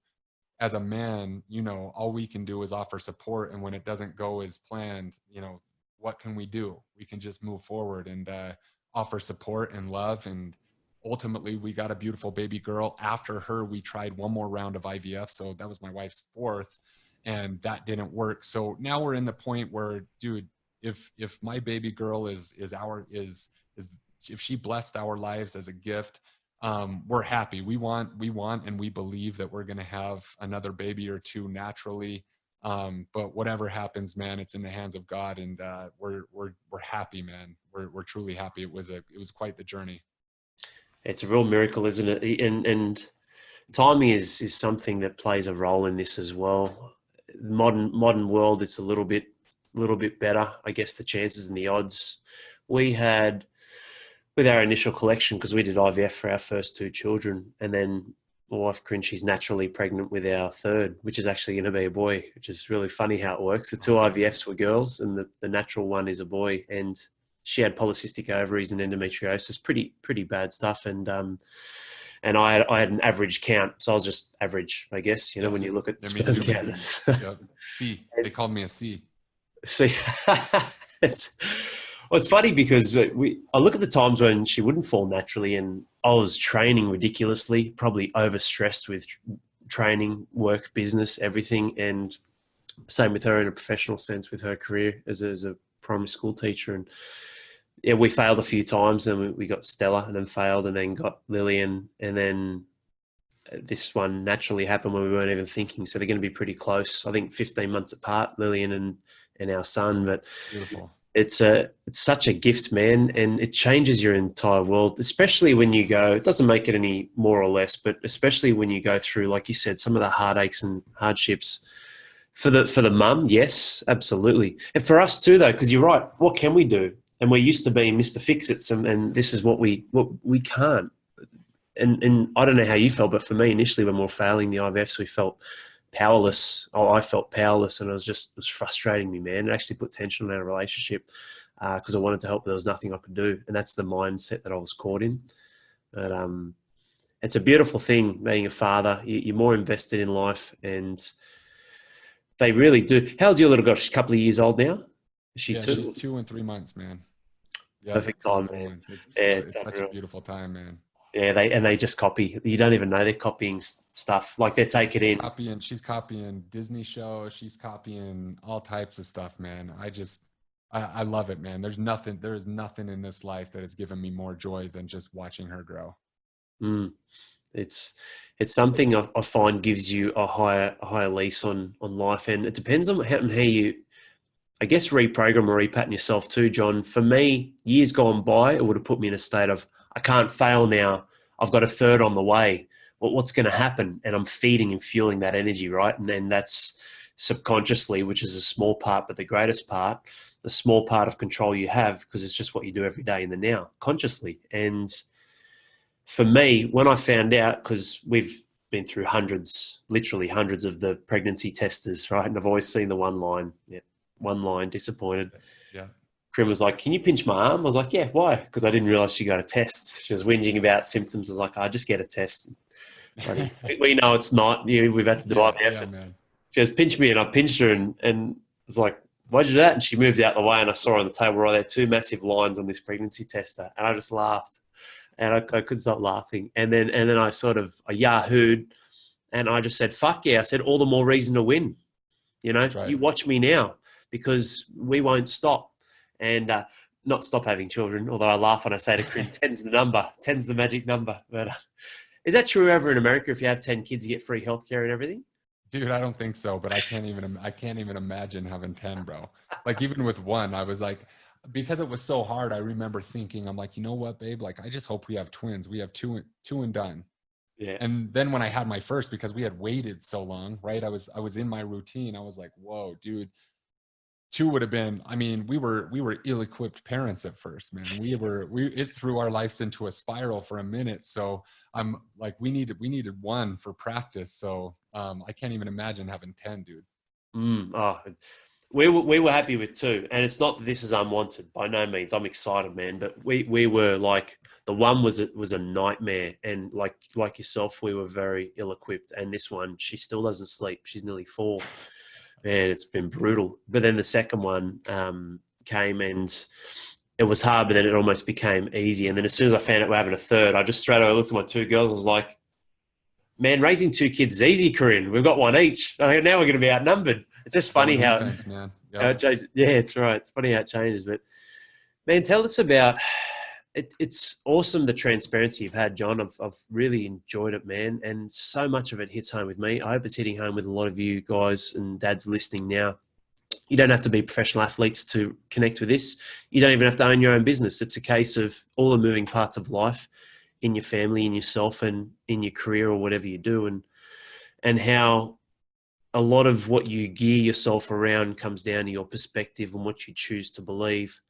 As a man, you know, all we can do is offer support. And when it doesn't go as planned, you know, what can we do? We can just move forward and offer support and love. And ultimately we got a beautiful baby girl. After her, we tried 1 more round of IVF. So that was my wife's 4th, and that didn't work. So now we're in the point where, dude, if my baby girl is if she blessed our lives as a gift, we're happy. We want, and we believe that we're going to have another baby or 2 naturally. But whatever happens, man, it's in the hands of God, and we're happy, man. We're truly happy. It was quite the journey. It's a real miracle, isn't it? And timing is something that plays a role in this as well. Modern world, it's a little bit better, I guess, the chances and the odds. We had, with our initial collection, because we did IVF for our first 2 children, and then my wife Corinne, she's naturally pregnant with our 3rd, which is actually going to be a boy, which is really funny how it works. The 2 IVFs were girls, and the natural one is a boy, and she had polycystic ovaries and endometriosis, pretty bad stuff, and I had an average count, so I was just average, I guess. You know, when you look at sperm count. Yep. C. They called me a C. See, it's funny because I look at the times when she wouldn't fall naturally, and I was training ridiculously, probably overstressed with training, work, business, everything, and same with her in a professional sense with her career as a primary school teacher. And yeah, we failed a few times, then we got Stella, and then failed, and then got Lillian, and then this one naturally happened when we weren't even thinking. So they're going to be pretty close. I think 15 months apart, Lillian and our son. But beautiful. It's such a gift, man, and it changes your entire world, especially when you go, it doesn't make it any more or less, but especially when you go through, like you said, some of the heartaches and hardships for the mum. Yes, absolutely. And for us too, though, because you're right. What can we do? And we're used to being Mr. Fix-Its, and this is what we can't. And I don't know how you felt, but for me initially when we were failing the IVFs, we felt powerless. I felt powerless, and it was frustrating me, man. It actually put tension on our relationship because I wanted to help, but there was nothing I could do. And that's the mindset that I was caught in. But it's a beautiful thing being a father. You're more invested in life, and they really do. How old's your little girl? She's a couple of years old now? Is she 2? She's 2 and 3 months, man. Yeah, perfect time, man. It's such a beautiful time, man. Yeah, they just copy. You don't even know they're copying stuff. Like they take it in. She's copying Disney shows. She's copying all types of stuff, man. I love it, man. There is nothing in this life that has given me more joy than just watching her grow. It's something I find gives you a higher lease on life, and it depends on how you, I guess, reprogram or repattern yourself too, John. For me, years gone by, it would have put me in a state of, I can't fail now. I've got a 3rd on the way. What's going to happen? And I'm feeding and fueling that energy, right? And then that's subconsciously, which is a small part, but the greatest part, the small part of control you have, because it's just what you do every day in the now, consciously. And for me, when I found out, because we've been through literally hundreds of the pregnancy testers, right? And I've always seen the one line, disappointed. Yeah. Krim was like, can you pinch my arm? I was like, yeah, why? Because I didn't realize she got a test. She was whinging about symptoms. I was like, I just get a test. We know it's not. We've had to do IVF. Yeah, man. She goes, pinch me, and I pinched her, and I was like, why'd you do that? And she moved out the way, and I saw her on the table right there, 2 massive lines on this pregnancy tester, and I just laughed, and I couldn't stop laughing. And then I yahooed, and I just said, fuck yeah. I said, all the more reason to win. You know, right. You watch me now, because we won't stop. And not stop having children, although I laugh when I say to Corinne, 10's the number, 10's the magic number. But is that true over in America? If you have 10 kids, you get free healthcare and everything? Dude, I don't think so, but I can't even imagine having 10, bro. Like even with one, I was like, because it was so hard, I remember thinking, I'm like, you know what, babe? Like I just hope we have twins. We have two and done. Yeah. And then when I had my first, because we had waited so long, right? I was in my routine. I was like, whoa, dude, two would have been, I mean, we were ill-equipped parents at first, man. It threw our lives into a spiral for a minute. So I'm like, we needed one for practice. So I can't even imagine having 10, dude. Oh, we were happy with two, and it's not that this is unwanted by no means. I'm excited, man, but we were like, the one was a nightmare, and like yourself, we were very ill equipped. And this one, she still doesn't sleep. She's nearly 4. Man, it's been brutal. But then the second one came, and it was hard, but then it almost became easy. And then as soon as I found out we're having a third, I just straight away looked at my 2 girls. I was like, man, raising 2 kids is easy, Corinne. We've got one each. Now we're going to be outnumbered. It's just funny Zone how, defense, man. how Yep. it changes. Yeah, it's right. It's funny how it changes. But man, tell us about it. It's awesome the transparency you've had, John. I've really enjoyed it, man. And so much of it hits home with me. I hope it's hitting home with a lot of you guys and dads listening now. You don't have to be professional athletes to connect with this. You don't even have to own your own business. It's a case of all the moving parts of life in your family, in yourself, and in your career or whatever you do, and how a lot of what you gear yourself around comes down to your perspective and what you choose to believe.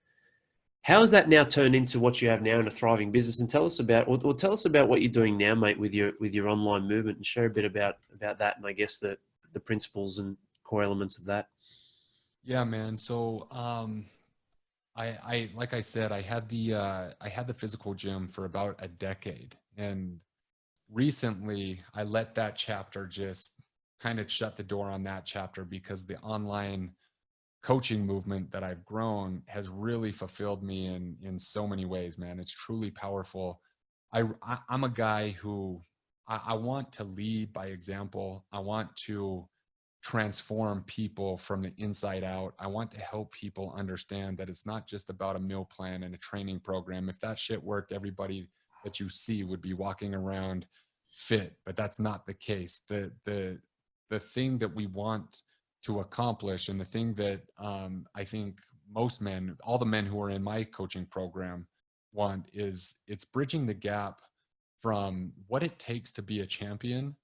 How has that now turned into what you have now in a thriving business? And tell us about, or tell us about what you're doing now, mate, with your online movement, and share a bit about that, and I guess the principles and core elements of that. Yeah, man. So I like I said, I had the physical gym for about a decade. And recently I let that chapter just kind of shut the door on that chapter because the online coaching movement that I've grown has really fulfilled me in so many ways, man. It's truly powerful. I'm a guy who I want to lead by example. I want to transform people from the inside out. I want to help people understand that it's not just about a meal plan and a training program. If that shit worked, everybody that you see would be walking around fit, but that's not the case. The thing that we want to accomplish, and the thing that I think most men, all the men who are in my coaching program want, is it's bridging the gap from what it takes to be a champion.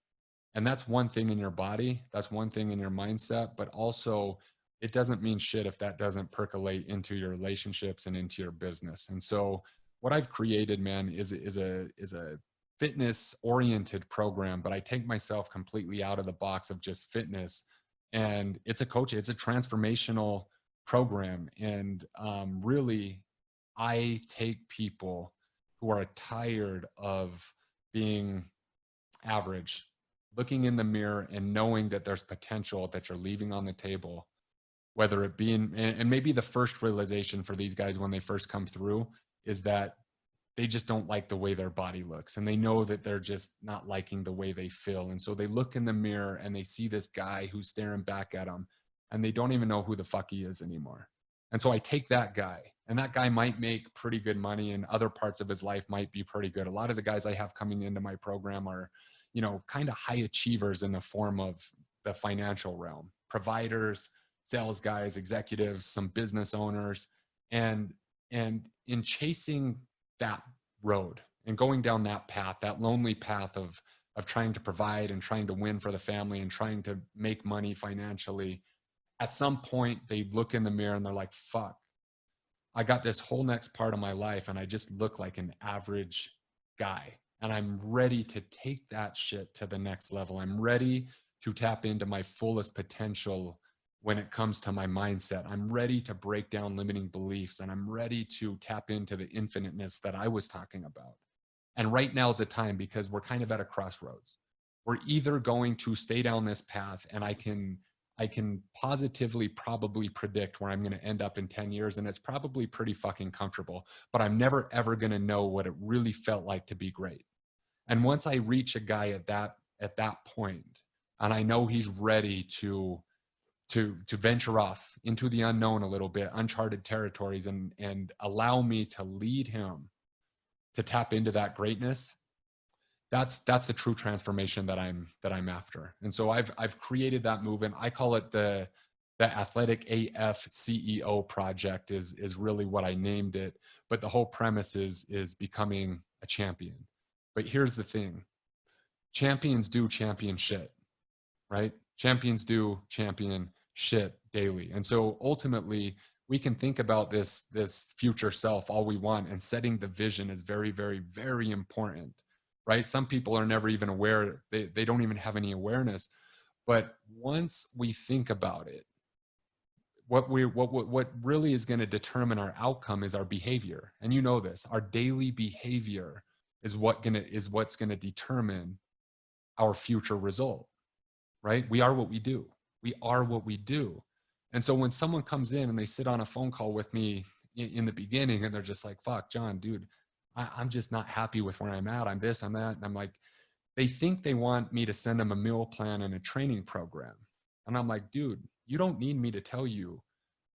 And that's one thing in your body, that's one thing in your mindset, but also it doesn't mean shit if that doesn't percolate into your relationships and into your business. And so what I've created, man, is a fitness oriented program, but I take myself completely out of the box of just fitness. And it's a transformational program. And really, I take people who are tired of being average, looking in the mirror and knowing that there's potential that you're leaving on the table, whether it be and maybe the first realization for these guys when they first come through is that they just don't like the way their body looks, and they know that they're just not liking the way they feel. And so they look in the mirror and they see this guy who's staring back at them, and they don't even know who the fuck he is anymore. And so I take that guy, and that guy might make pretty good money, and other parts of his life might be pretty good. A lot of the guys I have coming into my program are, kind of high achievers in the form of the financial realm, providers, sales guys, executives, some business owners. And in chasing that road and going down that path, that lonely path of trying to provide and trying to win for the family and trying to make money financially, at some point they look in the mirror and they're like, fuck, I got this whole next part of my life and I just look like an average guy. And I'm ready to take that shit to the next level. I'm ready to tap into my fullest potential when it comes to my mindset. I'm ready to break down limiting beliefs, and I'm ready to tap into the infiniteness that I was talking about. And right now is the time, because we're kind of at a crossroads. We're either going to stay down this path, and I can positively probably predict where I'm going to end up in 10 years. And it's probably pretty fucking comfortable, but I'm never, ever going to know what it really felt like to be great. And once I reach a guy at that point, and I know he's ready to to venture off into the unknown a little bit, uncharted territories, and allow me to lead him to tap into that greatness, that's the true transformation that I'm after. And so I've created that movement. I call it the Athletic AF CEO project is really what I named it. But the whole premise is becoming a champion. But here's the thing. Champions do champion shit, right? Champions do champion shit daily. And so ultimately we can think about this future self all we want, and setting the vision is very, very, very important, right? Some people are never even aware. They don't even have any awareness. But once we think about it, what really is going to determine our outcome is our behavior. And you know this, our daily behavior is what's going to determine our future result, right? We are what we do. We are what we do. And so when someone comes in and they sit on a phone call with me in the beginning and they're just like, fuck, John, dude, I'm just not happy with where I'm at. I'm this, I'm that. And I'm like, they think they want me to send them a meal plan and a training program. And I'm like, dude, you don't need me to tell you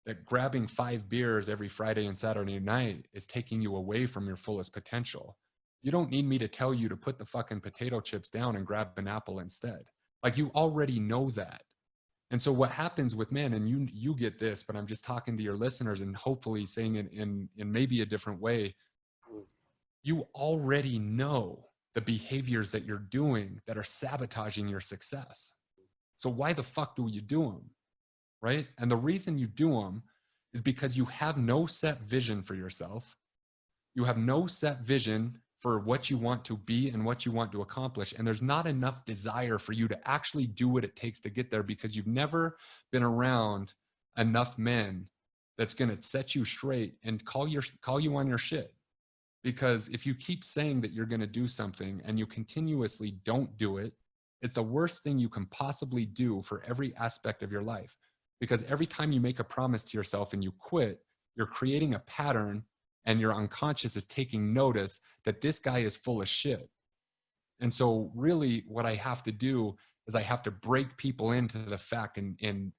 that grabbing 5 beers every Friday and Saturday night is taking you away from your fullest potential. You don't need me to tell you to put the fucking potato chips down and grab an apple instead. Like, you already know that. And so what happens with men, and you get this, but I'm just talking to your listeners and hopefully saying it in maybe a different way. You already know the behaviors that you're doing that are sabotaging your success. So why the fuck do you do them? Right? And the reason you do them is because you have no set vision for yourself. You have no set vision for what you want to be and what you want to accomplish. And there's not enough desire for you to actually do what it takes to get there, because you've never been around enough men that's going to set you straight and call you on your shit. Because if you keep saying that you're going to do something and you continuously don't do it, it's the worst thing you can possibly do for every aspect of your life. Because every time you make a promise to yourself and you quit, you're creating a pattern, and your unconscious is taking notice that this guy is full of shit. And so really what I have to do is I have to break people into the fact and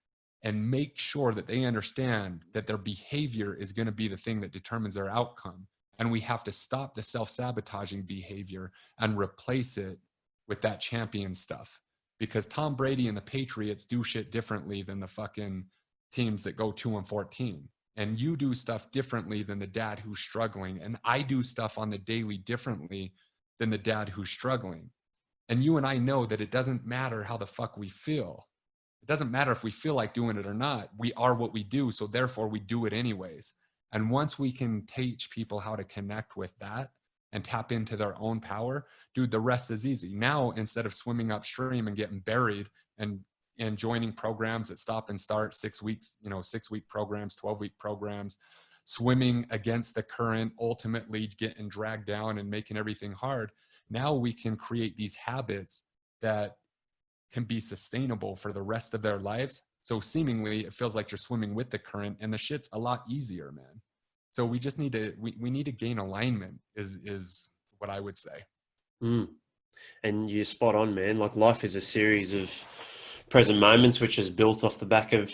make sure that they understand that their behavior is going to be the thing that determines their outcome. And we have to stop the self-sabotaging behavior and replace it with that champion stuff. Because Tom Brady and the Patriots do shit differently than the fucking teams that go 2-14. And you do stuff differently than the dad who's struggling. And I do stuff on the daily differently than the dad who's struggling. And you and I know that it doesn't matter how the fuck we feel. It doesn't matter if we feel like doing it or not. We are what we do. So therefore we do it anyways. And once we can teach people how to connect with that and tap into their own power, dude, the rest is easy. Now, instead of swimming upstream and getting buried and joining programs that stop and start 6 weeks, 6-week programs, 12-week programs, swimming against the current, ultimately getting dragged down and making everything hard. Now we can create these habits that can be sustainable for the rest of their lives. So seemingly it feels like you're swimming with the current, and the shit's a lot easier, man. So we just need to, we need to gain alignment is what I would say. And you're spot on, man. Like, life is a series of present moments, which is built off the back of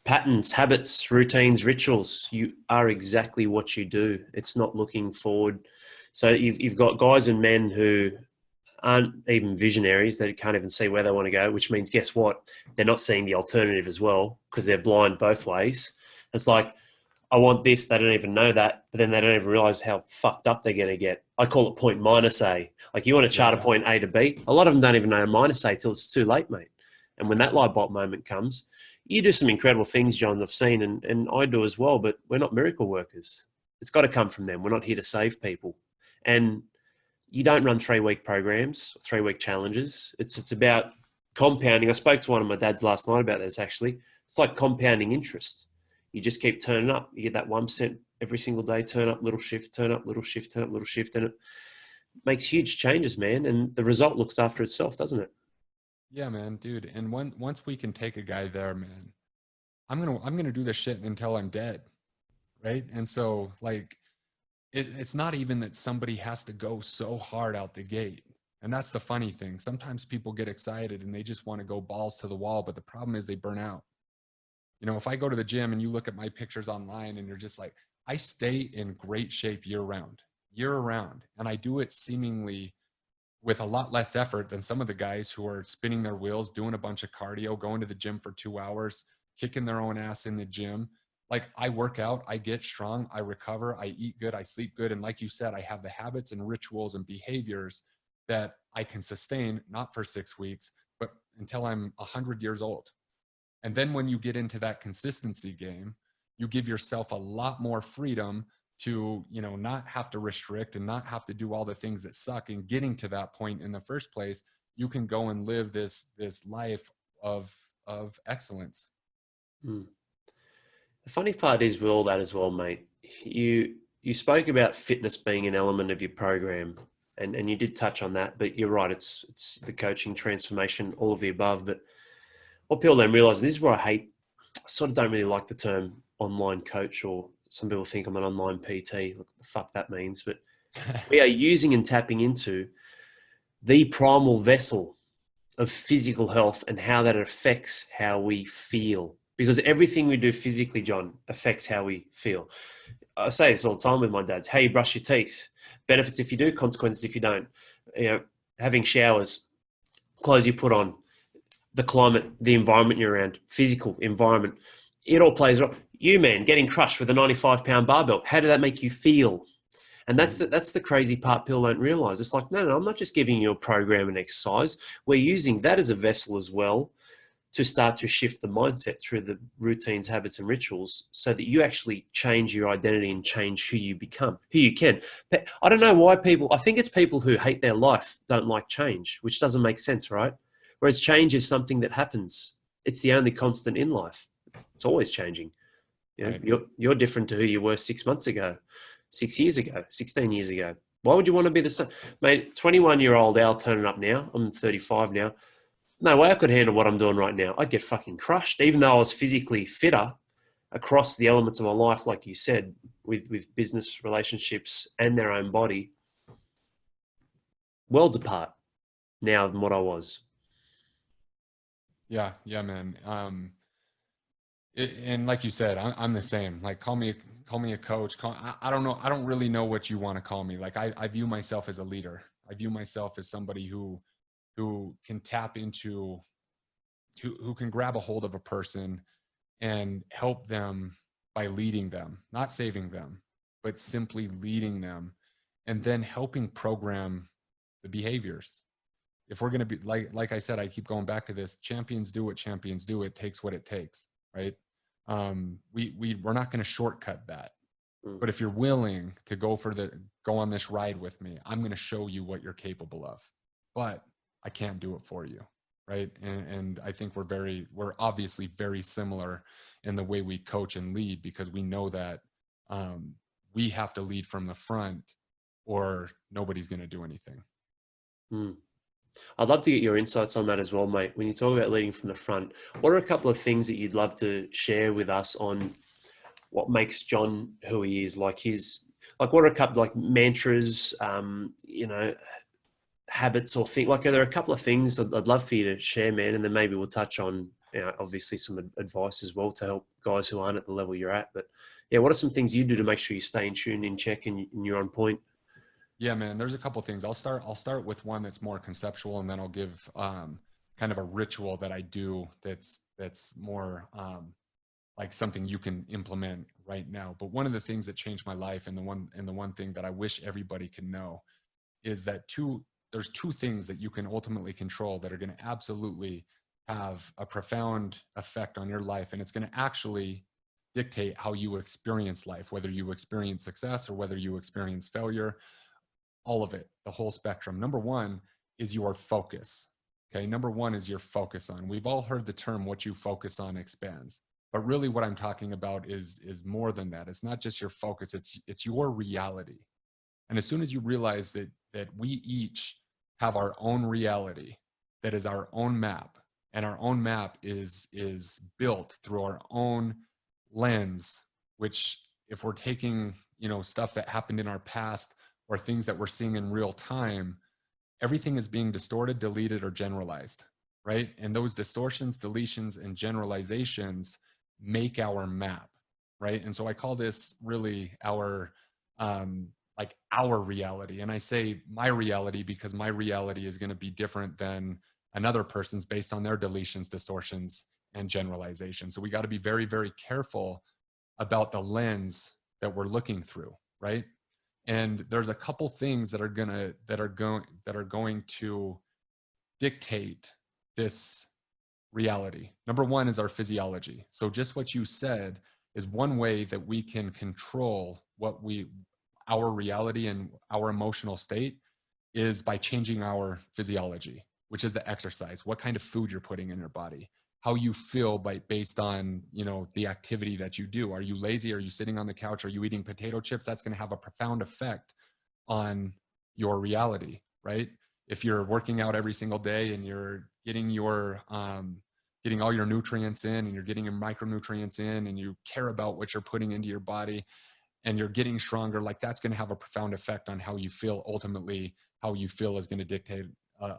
patterns, habits, routines, rituals. You are exactly what you do. It's not looking forward. So you've got guys and men who aren't even visionaries. They can't even see where they want to go, which means, guess what? They're not seeing the alternative as well, because they're blind both ways. It's like, I want this, they don't even know that, but then they don't even realize how fucked up they're going to get. I call it point minus A. Like, you want to chart a point A to B. A lot of them don't even know minus A till it's too late, mate. And when that light bulb moment comes, you do some incredible things, John, I've seen, and I do as well, but we're not miracle workers. It's got to come from them. We're not here to save people. And you don't run 3-week programs, 3-week challenges. It's about compounding. I spoke to one of my dads last night about this, actually. It's like compounding interest. You just keep turning up. You get that 1% every single day, turn up, little shift, turn up, little shift, turn up, little shift. And it makes huge changes, man. And the result looks after itself, doesn't it? Yeah, man, dude. And once we can take a guy there, man, I'm gonna do this shit until I'm dead, right? And so, like, it's not even that somebody has to go so hard out the gate. And that's the funny thing. Sometimes people get excited and they just want to go balls to the wall, but the problem is they burn out. You know, if I go to the gym and you look at my pictures online and you're just like, I stay in great shape year round. And I do it seemingly with a lot less effort than some of the guys who are spinning their wheels, doing a bunch of cardio, going to the gym for 2 hours, kicking their own ass in the gym. Like, I work out, I get strong, I recover, I eat good, I sleep good. And like you said, I have the habits and rituals and behaviors that I can sustain, not for 6 weeks, but until I'm 100 years old. And then when you get into that consistency game, you give yourself a lot more freedom to, you know, not have to restrict and not have to do all the things that suck. And getting to that point in the first place, you can go and live this life of excellence. Mm. The funny part is with all that as well, mate, you spoke about fitness being an element of your program, and you did touch on that, but you're right, it's the coaching, transformation, all of the above. But what people don't realize, and this is where I sort of don't really like the term online coach, or some people think I'm an online PT. Look, the fuck that means. But we are using and tapping into the primal vessel of physical health and how that affects how we feel. Because everything we do physically, John, affects how we feel. I say this all the time with my dads. How you brush your teeth. Benefits if you do, consequences if you don't. You know, having showers, clothes you put on, the climate, the environment you're around, physical environment. It all plays a role. You, man, getting crushed with a 95-pound barbell. How did that make you feel? And that's the crazy part people don't realize. It's like, no, I'm not just giving you a program and exercise. We're using that as a vessel as well to start to shift the mindset through the routines, habits, and rituals so that you actually change your identity and change who you become, who you can. But I don't know why I think it's people who hate their life don't like change, which doesn't make sense, right? Whereas change is something that happens. It's the only constant in life. It's always changing. You know, Right. you're different to who you were 6 months ago, 6 years ago, 16 years ago. Why would you want to be the same? Mate, 21-year-old Al turning up now. I'm 35 now. No way I could handle what I'm doing right now. I'd get fucking crushed, even though I was physically fitter across the elements of my life, like you said, with business, relationships, and their own body. Worlds apart now than what I was. Yeah, man. And like you said, I'm the same. Like, call me a coach. I don't know. I don't really know what you want to call me. Like, I view myself as a leader. I view myself as somebody who can tap into, who can grab a hold of a person and help them by leading them, not saving them, but simply leading them, and then helping program the behaviors. If we're going to be like I said, I keep going back to this, champions do what champions do. It takes what it takes, right? We're not going to shortcut that. But if you're willing to go on this ride with me, I'm going to show you what you're capable of, but I can't do it for you. Right. And I think we're obviously very similar in the way we coach and lead, because we know that we have to lead from the front or nobody's going to do anything. I'd love to get your insights on that as well, mate. When you talk about leading from the front, what are a couple of things that you'd love to share with us on what makes John who he is? Like what are a couple like mantras, habits or things? Like, are there a couple of things I'd love for you to share, man? And then maybe we'll touch on, obviously some advice as well to help guys who aren't at the level you're at. But yeah, what are some things you do to make sure you stay in tune, in check, and you're on point? Yeah, man, there's a couple things. I'll start with one that's more conceptual, and then I'll give kind of a ritual that I do that's more like something you can implement right now. But one of the things that changed my life, and the one thing that I wish everybody can know, is that there's two things that you can ultimately control that are going to absolutely have a profound effect on your life, and it's going to actually dictate how you experience life, whether you experience success or whether you experience failure. All of it, the whole spectrum. Number one is your focus. Okay. Number one is your focus on. We've all heard the term, what you focus on expands. But really what I'm talking about is more than that. It's not just your focus, it's your reality. And as soon as you realize that we each have our own reality, that is our own map, and our own map is built through our own lens, which, if we're taking, stuff that happened in our past or things that we're seeing in real time, everything is being distorted, deleted, or generalized, right? And those distortions, deletions, and generalizations make our map, right? And so I call this really our like our reality. And I say my reality because my reality is going to be different than another person's based on their deletions, distortions, and generalizations. So we got to be very, very careful about the lens that we're looking through, right? And there's a couple things that are going to dictate this reality. Number one is our physiology. So just what you said is one way that we can control our reality and our emotional state is by changing our physiology, which is the exercise, what kind of food you're putting in your body, how you feel based on, the activity that you do. Are you lazy? Are you sitting on the couch? Are you eating potato chips? That's going to have a profound effect on your reality, right? If you're working out every single day and you're getting getting all your nutrients in and you're getting your micronutrients in and you care about what you're putting into your body and you're getting stronger, like that's going to have a profound effect on how you feel. Ultimately, how you feel is going to dictate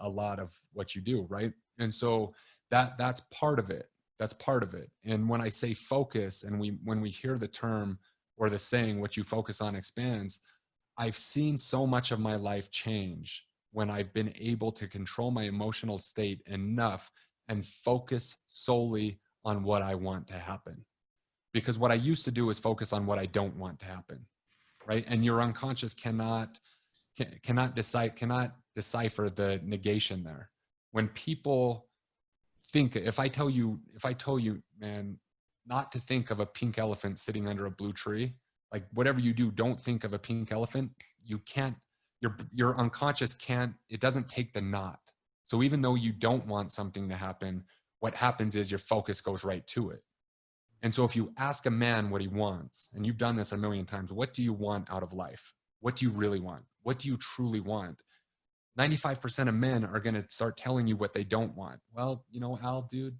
a lot of what you do, right? And so that's part of it. That's part of it. And when I say focus, and when we hear the term or the saying, what you focus on expands, I've seen so much of my life change when I've been able to control my emotional state enough and focus solely on what I want to happen. Because what I used to do is focus on what I don't want to happen, right? And your unconscious cannot decipher the negation there. When people think, if I told you, man, not to think of a pink elephant sitting under a blue tree, like whatever you do, don't think of a pink elephant. You can't, your unconscious can't, it doesn't take the knot. So even though you don't want something to happen, what happens is your focus goes right to it. And so if you ask a man what he wants, and you've done this a million times, what do you want out of life? What do you really want? What do you truly want? 95% of men are going to start telling you what they don't want. Well, Al, dude,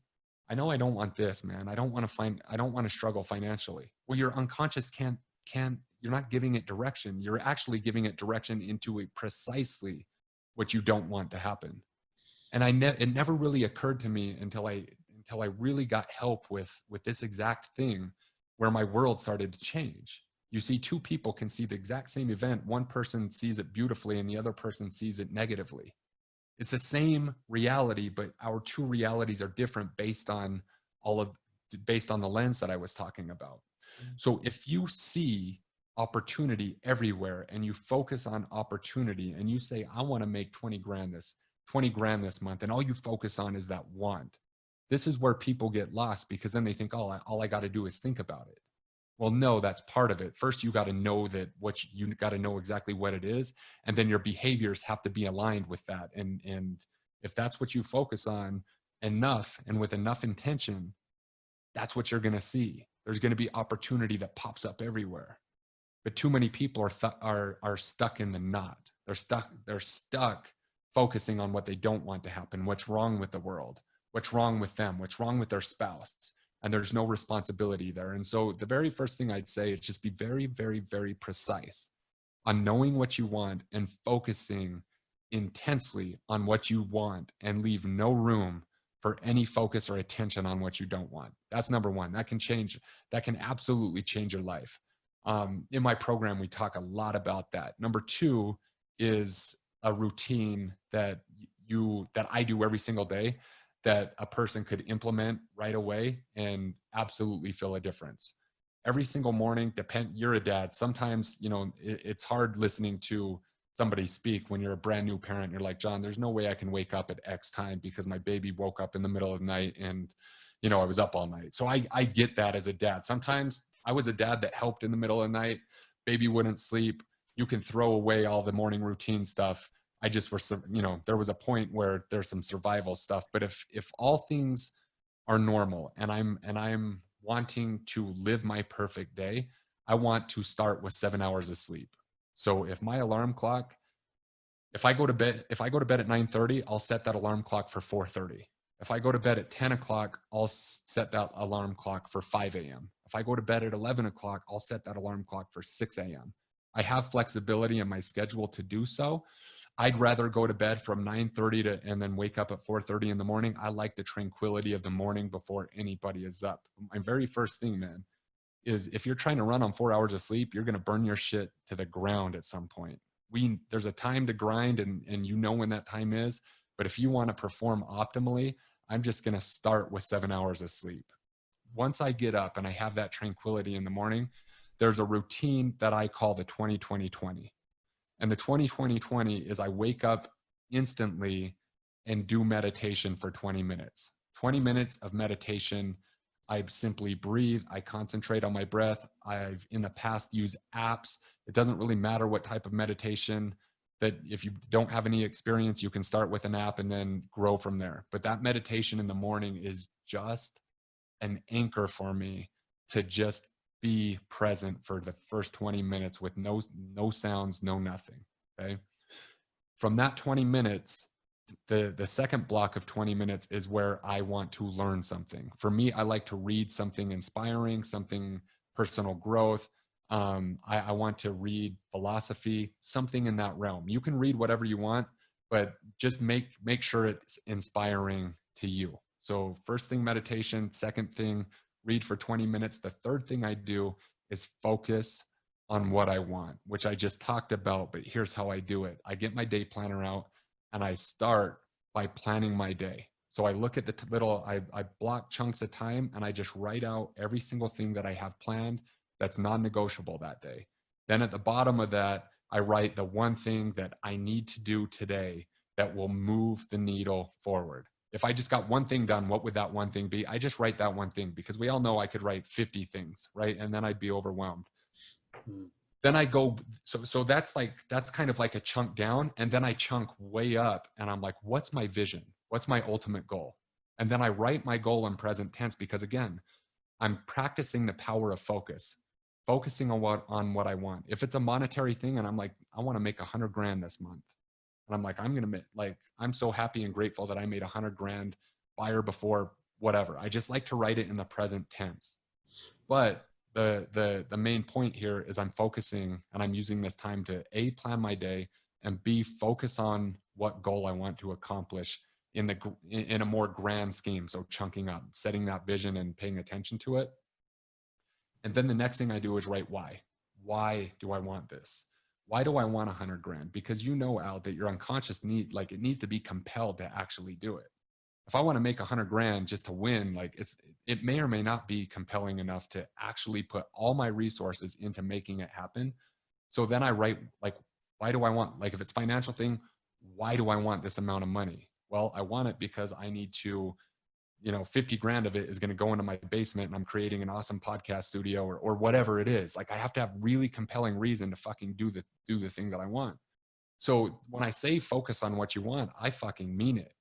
I know I don't want this, man. I don't want to struggle financially. Well, your unconscious can't, you're not giving it direction. You're actually giving it direction into precisely what you don't want to happen. And it never really occurred to me until I really got help with this exact thing, where my world started to change. You see, two people can see the exact same event. One person sees it beautifully and the other person sees it negatively. It's the same reality, but our two realities are different based on the lens that I was talking about. So if you see opportunity everywhere and you focus on opportunity and you say, I want to make 20 grand this month, and all you focus on is that want, this is where people get lost, because then they think, oh, all I got to do is think about it. Well, no, that's part of it. First, you got to know you got to know exactly what it is. And then your behaviors have to be aligned with that. And if that's what you focus on enough and with enough intention, that's what you're going to see. There's going to be opportunity that pops up everywhere. But too many people are stuck in the knot. They're stuck focusing on what they don't want to happen. What's wrong with the world? What's wrong with them? What's wrong with their spouse? And there's no responsibility there. And so the very first thing I'd say is just be very, very, very precise on knowing what you want and focusing intensely on what you want, and leave no room for any focus or attention on what you don't want. That's number one. That can absolutely change your life. In my program, we talk a lot about that. Number two is a routine that I do every single day, that a person could implement right away and absolutely feel a difference. Every single morning, you're a dad. Sometimes, it's hard listening to somebody speak when you're a brand new parent. You're like, John, there's no way I can wake up at X time because my baby woke up in the middle of the night and, I was up all night. So I get that as a dad. Sometimes I was a dad that helped in the middle of the night. Baby wouldn't sleep. You can throw away all the morning routine stuff. There was a point where there's some survival stuff, but if all things are normal and I'm wanting to live my perfect day, I want to start with 7 hours of sleep. So if my alarm clock, if I go to bed at 9:30, I'll set that alarm clock for 4:30. If I go to bed at 10 o'clock, I'll set that alarm clock for 5 a.m. If I go to bed at 11 o'clock, I'll set that alarm clock for 6 a.m. I have flexibility in my schedule to do so. I'd rather go to bed from 9:30 and then wake up at 4:30 in the morning. I like the tranquility of the morning before anybody is up. My very first thing, man, is if you're trying to run on 4 hours of sleep, you're going to burn your shit to the ground at some point. There's a time to grind, and you know when that time is. But if you want to perform optimally, I'm just going to start with 7 hours of sleep. Once I get up and I have that tranquility in the morning, there's a routine that I call the 20-20-20. And the 20-20-20 is I wake up instantly and do meditation for 20 minutes. 20 minutes of meditation. I simply breathe. I concentrate on my breath. I've in the past used apps. It doesn't really matter what type of meditation. That if you don't have any experience, you can start with an app and then grow from there. But that meditation in the morning is just an anchor for me to just be present for the first 20 minutes with no sounds, no nothing. Okay. From that 20 minutes, the second block of 20 minutes is where I want to learn something. For me, I like to read something inspiring, something personal growth. I want to read philosophy, something in that realm. You can read whatever you want, but just make sure it's inspiring to you. So first thing, meditation. Second thing, read for 20 minutes. The third thing I do is focus on what I want, which I just talked about, but here's how I do it. I get my day planner out and I start by planning my day. So I look at I block chunks of time and I just write out every single thing that I have planned that's non-negotiable that day. Then at the bottom of that, I write the one thing that I need to do today that will move the needle forward. If I just got one thing done, what would that one thing be? I just write that one thing, because we all know I could write 50 things, right? And then I'd be overwhelmed. Then I go, so that's kind of like a chunk down. And then I chunk way up and I'm like, what's my vision? What's my ultimate goal? And then I write my goal in present tense, because again, I'm practicing the power of focusing on what I want. If it's a monetary thing and I'm like, I want to make 100 grand this month. And I'm like, I'm so happy and grateful that I made 100 grand buyer before whatever. I just like to write it in the present tense. But the main point here is I'm focusing and I'm using this time to A, plan my day, and B, focus on what goal I want to accomplish in a more grand scheme. So chunking up, setting that vision and paying attention to it. And then the next thing I do is write why. Why do I want this? Why do I want 100 grand? Because you know, Al, that your unconscious it needs to be compelled to actually do it. If I want to make 100 grand just to win, it may or may not be compelling enough to actually put all my resources into making it happen. So then I write, why do I want, if it's financial thing, why do I want this amount of money? Well, I want it because I need to, 50 grand of it is going to go into my basement and I'm creating an awesome podcast studio or whatever it is. I have to have really compelling reason to fucking do the thing that I want. So when I say focus on what you want, I fucking mean it.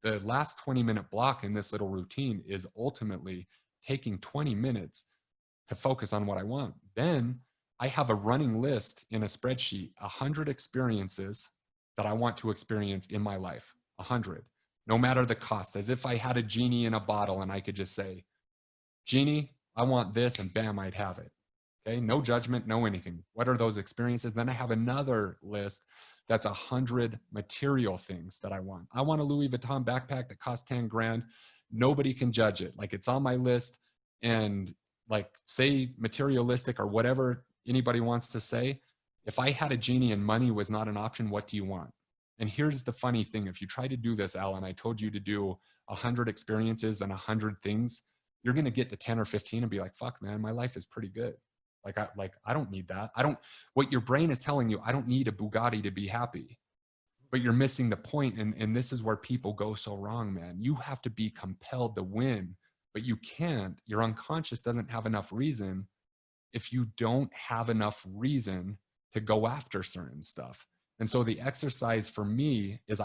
The last 20-minute block in this little routine is ultimately taking 20 minutes to focus on what I want. Then I have a running list in a spreadsheet, 100 experiences that I want to experience in my life, 100. No matter the cost, as if I had a genie in a bottle and I could just say, genie, I want this, and bam, I'd have it. Okay, no judgment, no anything. What are those experiences? Then I have another list that's 100 material things that I want. I want a Louis Vuitton backpack that costs 10 grand. Nobody can judge it. It's on my list, and say materialistic or whatever anybody wants to say. If I had a genie and money was not an option, what do you want? And here's the funny thing. If you try to do this, Alan, I told you to do 100 experiences and 100 things, you're going to get to 10 or 15 and be like, fuck, man, my life is pretty good. I don't need that. What your brain is telling you, I don't need a Bugatti to be happy, but you're missing the point. And this is where people go so wrong, man. You have to be compelled to win, but you can't. Your unconscious doesn't have enough reason if you don't have enough reason to go after certain stuff. And so the exercise for me is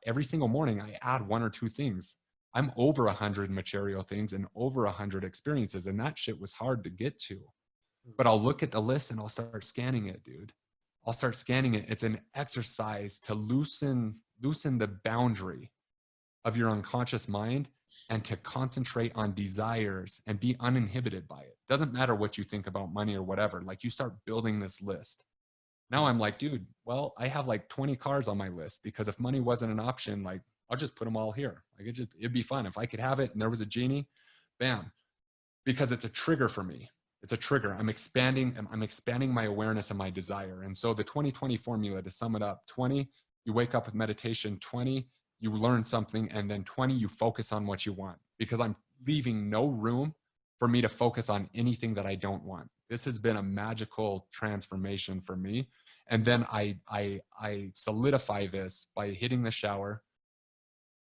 every single morning I add one or two things. I'm over 100 material things and over 100 experiences. And that shit was hard to get to. But I'll look at the list and I'll start scanning it, dude. I'll start scanning it. It's an exercise to loosen the boundary of your unconscious mind and to concentrate on desires and be uninhibited by it. Doesn't matter what you think about money or whatever. You start building this list. Now I'm like, dude, well, I have like 20 cars on my list, because if money wasn't an option, like I'll just put them all here. Like it'd be fun if I could have it and there was a genie, bam, because it's a trigger for me. It's a trigger. I'm expanding my awareness and my desire. And so the 2020 formula, to sum it up: 20, you wake up with meditation; 20, you learn something; and then 20, you focus on what you want, because I'm leaving no room for me to focus on anything that I don't want. This has been a magical transformation for me. And then I solidify this by hitting the shower,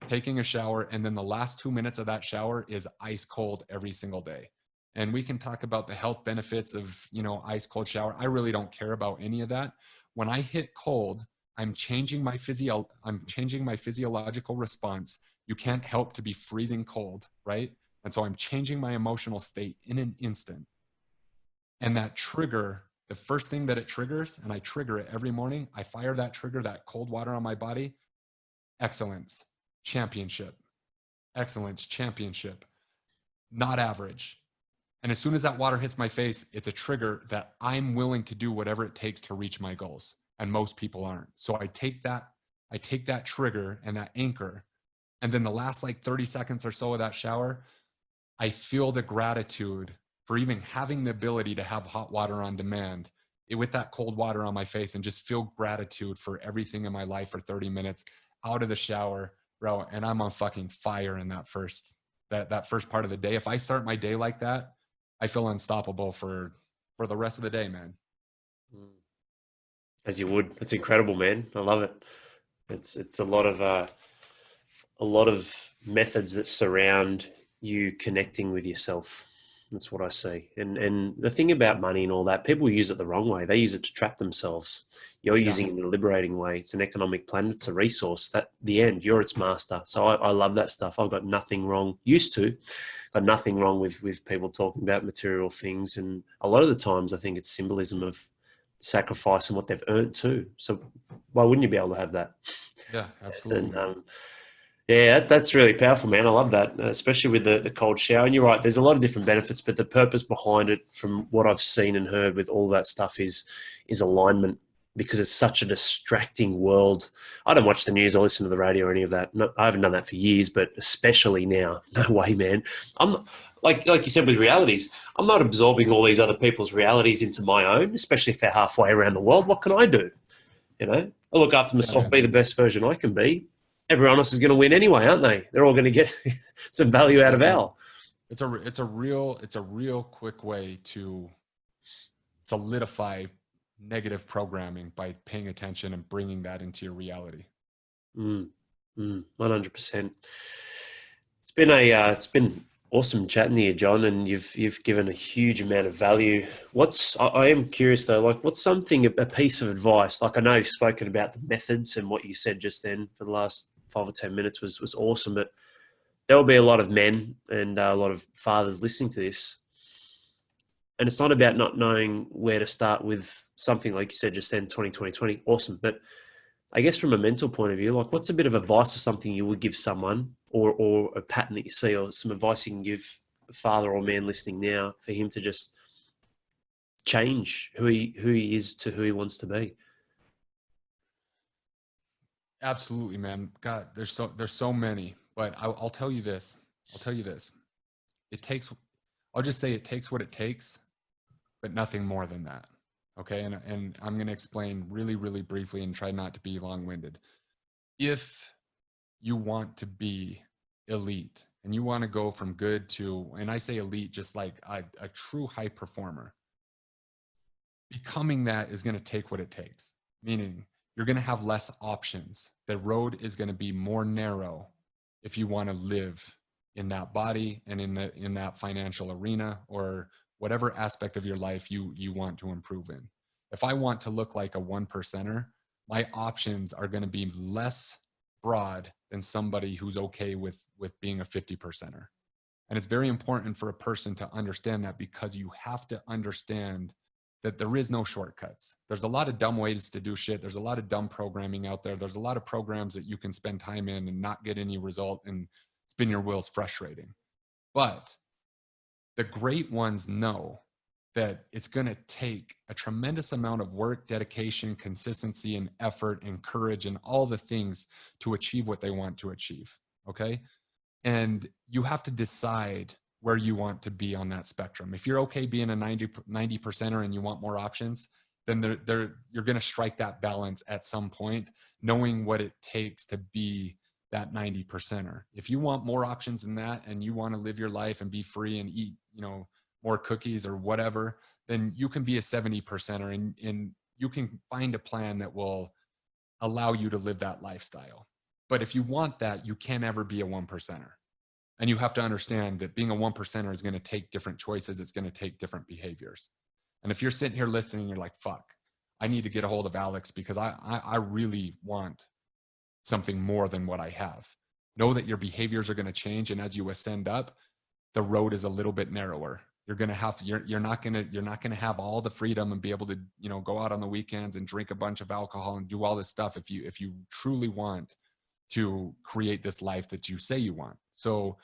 taking a shower, and then the last 2 minutes of that shower is ice cold every single day. And we can talk about the health benefits of, ice cold shower. I really don't care about any of that. When I hit cold, I'm changing my physiological response. You can't help to be freezing cold, right? And so I'm changing my emotional state in an instant. And that trigger, the first thing that it triggers, and I trigger it every morning, I fire that trigger, that cold water on my body: excellence, championship, excellence, championship, not average. And as soon as that water hits my face, it's a trigger that I'm willing to do whatever it takes to reach my goals. And most people aren't. So I take that trigger and that anchor, and then the last like 30 seconds or so of that shower, I feel the gratitude for even having the ability to have hot water on demand, with that cold water on my face, and just feel gratitude for everything in my life for 30 minutes out of the shower, bro. And I'm on fucking fire in that first part of the day. If I start my day like that, I feel unstoppable for the rest of the day, man. As you would. That's incredible, man. I love it. It's a lot of methods that surround you connecting with yourself. That's what I see. And the thing about money and all that, people use it the wrong way. They use it to trap themselves. You're using it in a liberating way. It's an economic plan. It's a resource. That the end, you're its master. So I love that stuff. I've got nothing wrong. Used to, got nothing wrong with people talking about material things. And a lot of the times, I think it's symbolism of sacrifice and what they've earned too. So why wouldn't you be able to have that? Yeah, absolutely. And yeah, that's really powerful, man. I love that, especially with the cold shower. And you're right, there's a lot of different benefits, but the purpose behind it, from what I've seen and heard with all that stuff, is alignment, because it's such a distracting world. I don't watch the news or listen to the radio or any of that. No, I haven't done that for years, but especially now, no way, man. I'm not, like you said with realities, I'm not absorbing all these other people's realities into my own, especially if they're halfway around the world. What can I do? I look after myself, be the best version I can be. Everyone else is going to win anyway, aren't they? They're all going to get some value out of Al. It's a real quick way to solidify negative programming by paying attention and bringing that into your reality. 100%. It's been awesome chatting to you, John, and you've given a huge amount of value. I am curious though, like what's something, a piece of advice? Like I know you've spoken about the methods, and what you said just then for the last 5 or 10 minutes was awesome, but there will be a lot of men and a lot of fathers listening to this. And it's not about not knowing where to start with something like you said just then, 2020, awesome. But I guess from a mental point of view, like what's a bit of advice or something you would give someone, or a pattern that you see, or some advice you can give a father or man listening now for him to just change who he is to who he wants to be? Absolutely, man. God, there's so many, but I'll tell you this. I'll just say it takes what it takes, but nothing more than that. Okay. And I'm going to explain really, really briefly and try not to be long-winded. If you want to be elite and you want to go from good to, and I say elite, just like a true high performer, becoming that is going to take what it takes, meaning you're going to have less options. The road is going to be more narrow if you want to live in that body and in that financial arena, or whatever aspect of your life you want to improve in. If I want to look like a 1%er, my options are going to be less broad than somebody who's okay with being a 50%er. And it's very important for a person to understand that, because you have to understand that there is no shortcuts. There's a lot of dumb ways to do shit. There's a lot of dumb programming out there. There's a lot of programs that you can spend time in and not get any result, and spin your wheels frustrating. But the great ones know that it's going to take a tremendous amount of work, dedication, consistency, and effort and courage and all the things to achieve what they want to achieve. Okay. And you have to decide where you want to be on that spectrum. If you're okay being a 90%er and you want more options, then you're going to strike that balance at some point, knowing what it takes to be that 90%er. If you want more options than that, and you want to live your life and be free and eat, more cookies or whatever, then you can be a 70%er, and you can find a plan that will allow you to live that lifestyle. But if you want that, you can't ever be a 1%er. And you have to understand that being a 1%er is going to take different choices. It's going to take different behaviors. And if you're sitting here listening, you're like, fuck, I need to get a hold of Alex because I really want something more than what I have. Know that your behaviors are going to change. And as you ascend up, the road is a little bit narrower. You're not going to have all the freedom and be able to, go out on the weekends and drink a bunch of alcohol and do all this stuff if you truly want to create this life that you say you want. So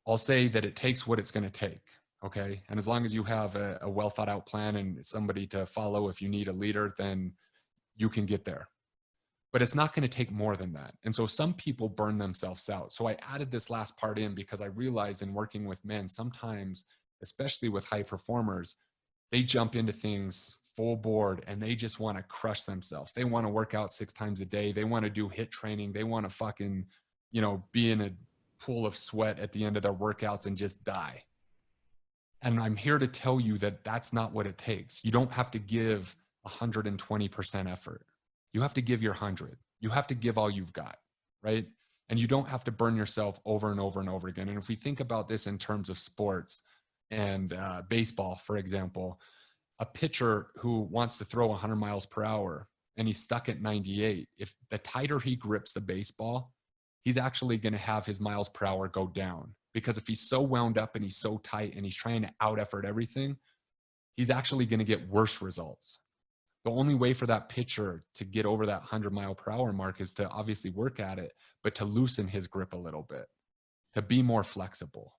I'll say that it takes what it's going to take. Okay. And as long as you have a well thought out plan and somebody to follow, if you need a leader, then you can get there. But it's not going to take more than that. And so some people burn themselves out. So I added this last part in because I realized in working with men, sometimes, especially with high performers, they jump into things full board and they just want to crush themselves. They want to work out 6 times a day. They want to do HIIT training. They want to fucking, be in a pool of sweat at the end of their workouts and just die. And I'm here to tell you that that's not what it takes. You don't have to give 120% effort. You have to give your 100. You have to give all you've got, right? And you don't have to burn yourself over and over and over again. And if we think about this in terms of sports and baseball, for example, a pitcher who wants to throw 100 miles per hour and he's stuck at 98, if the tighter he grips the baseball, he's actually going to have his miles per hour go down. Because if he's so wound up and he's so tight and he's trying to out effort everything, he's actually going to get worse results. The only way for that pitcher to get over that 100 mile per hour mark is to obviously work at it, but to loosen his grip a little bit, to be more flexible,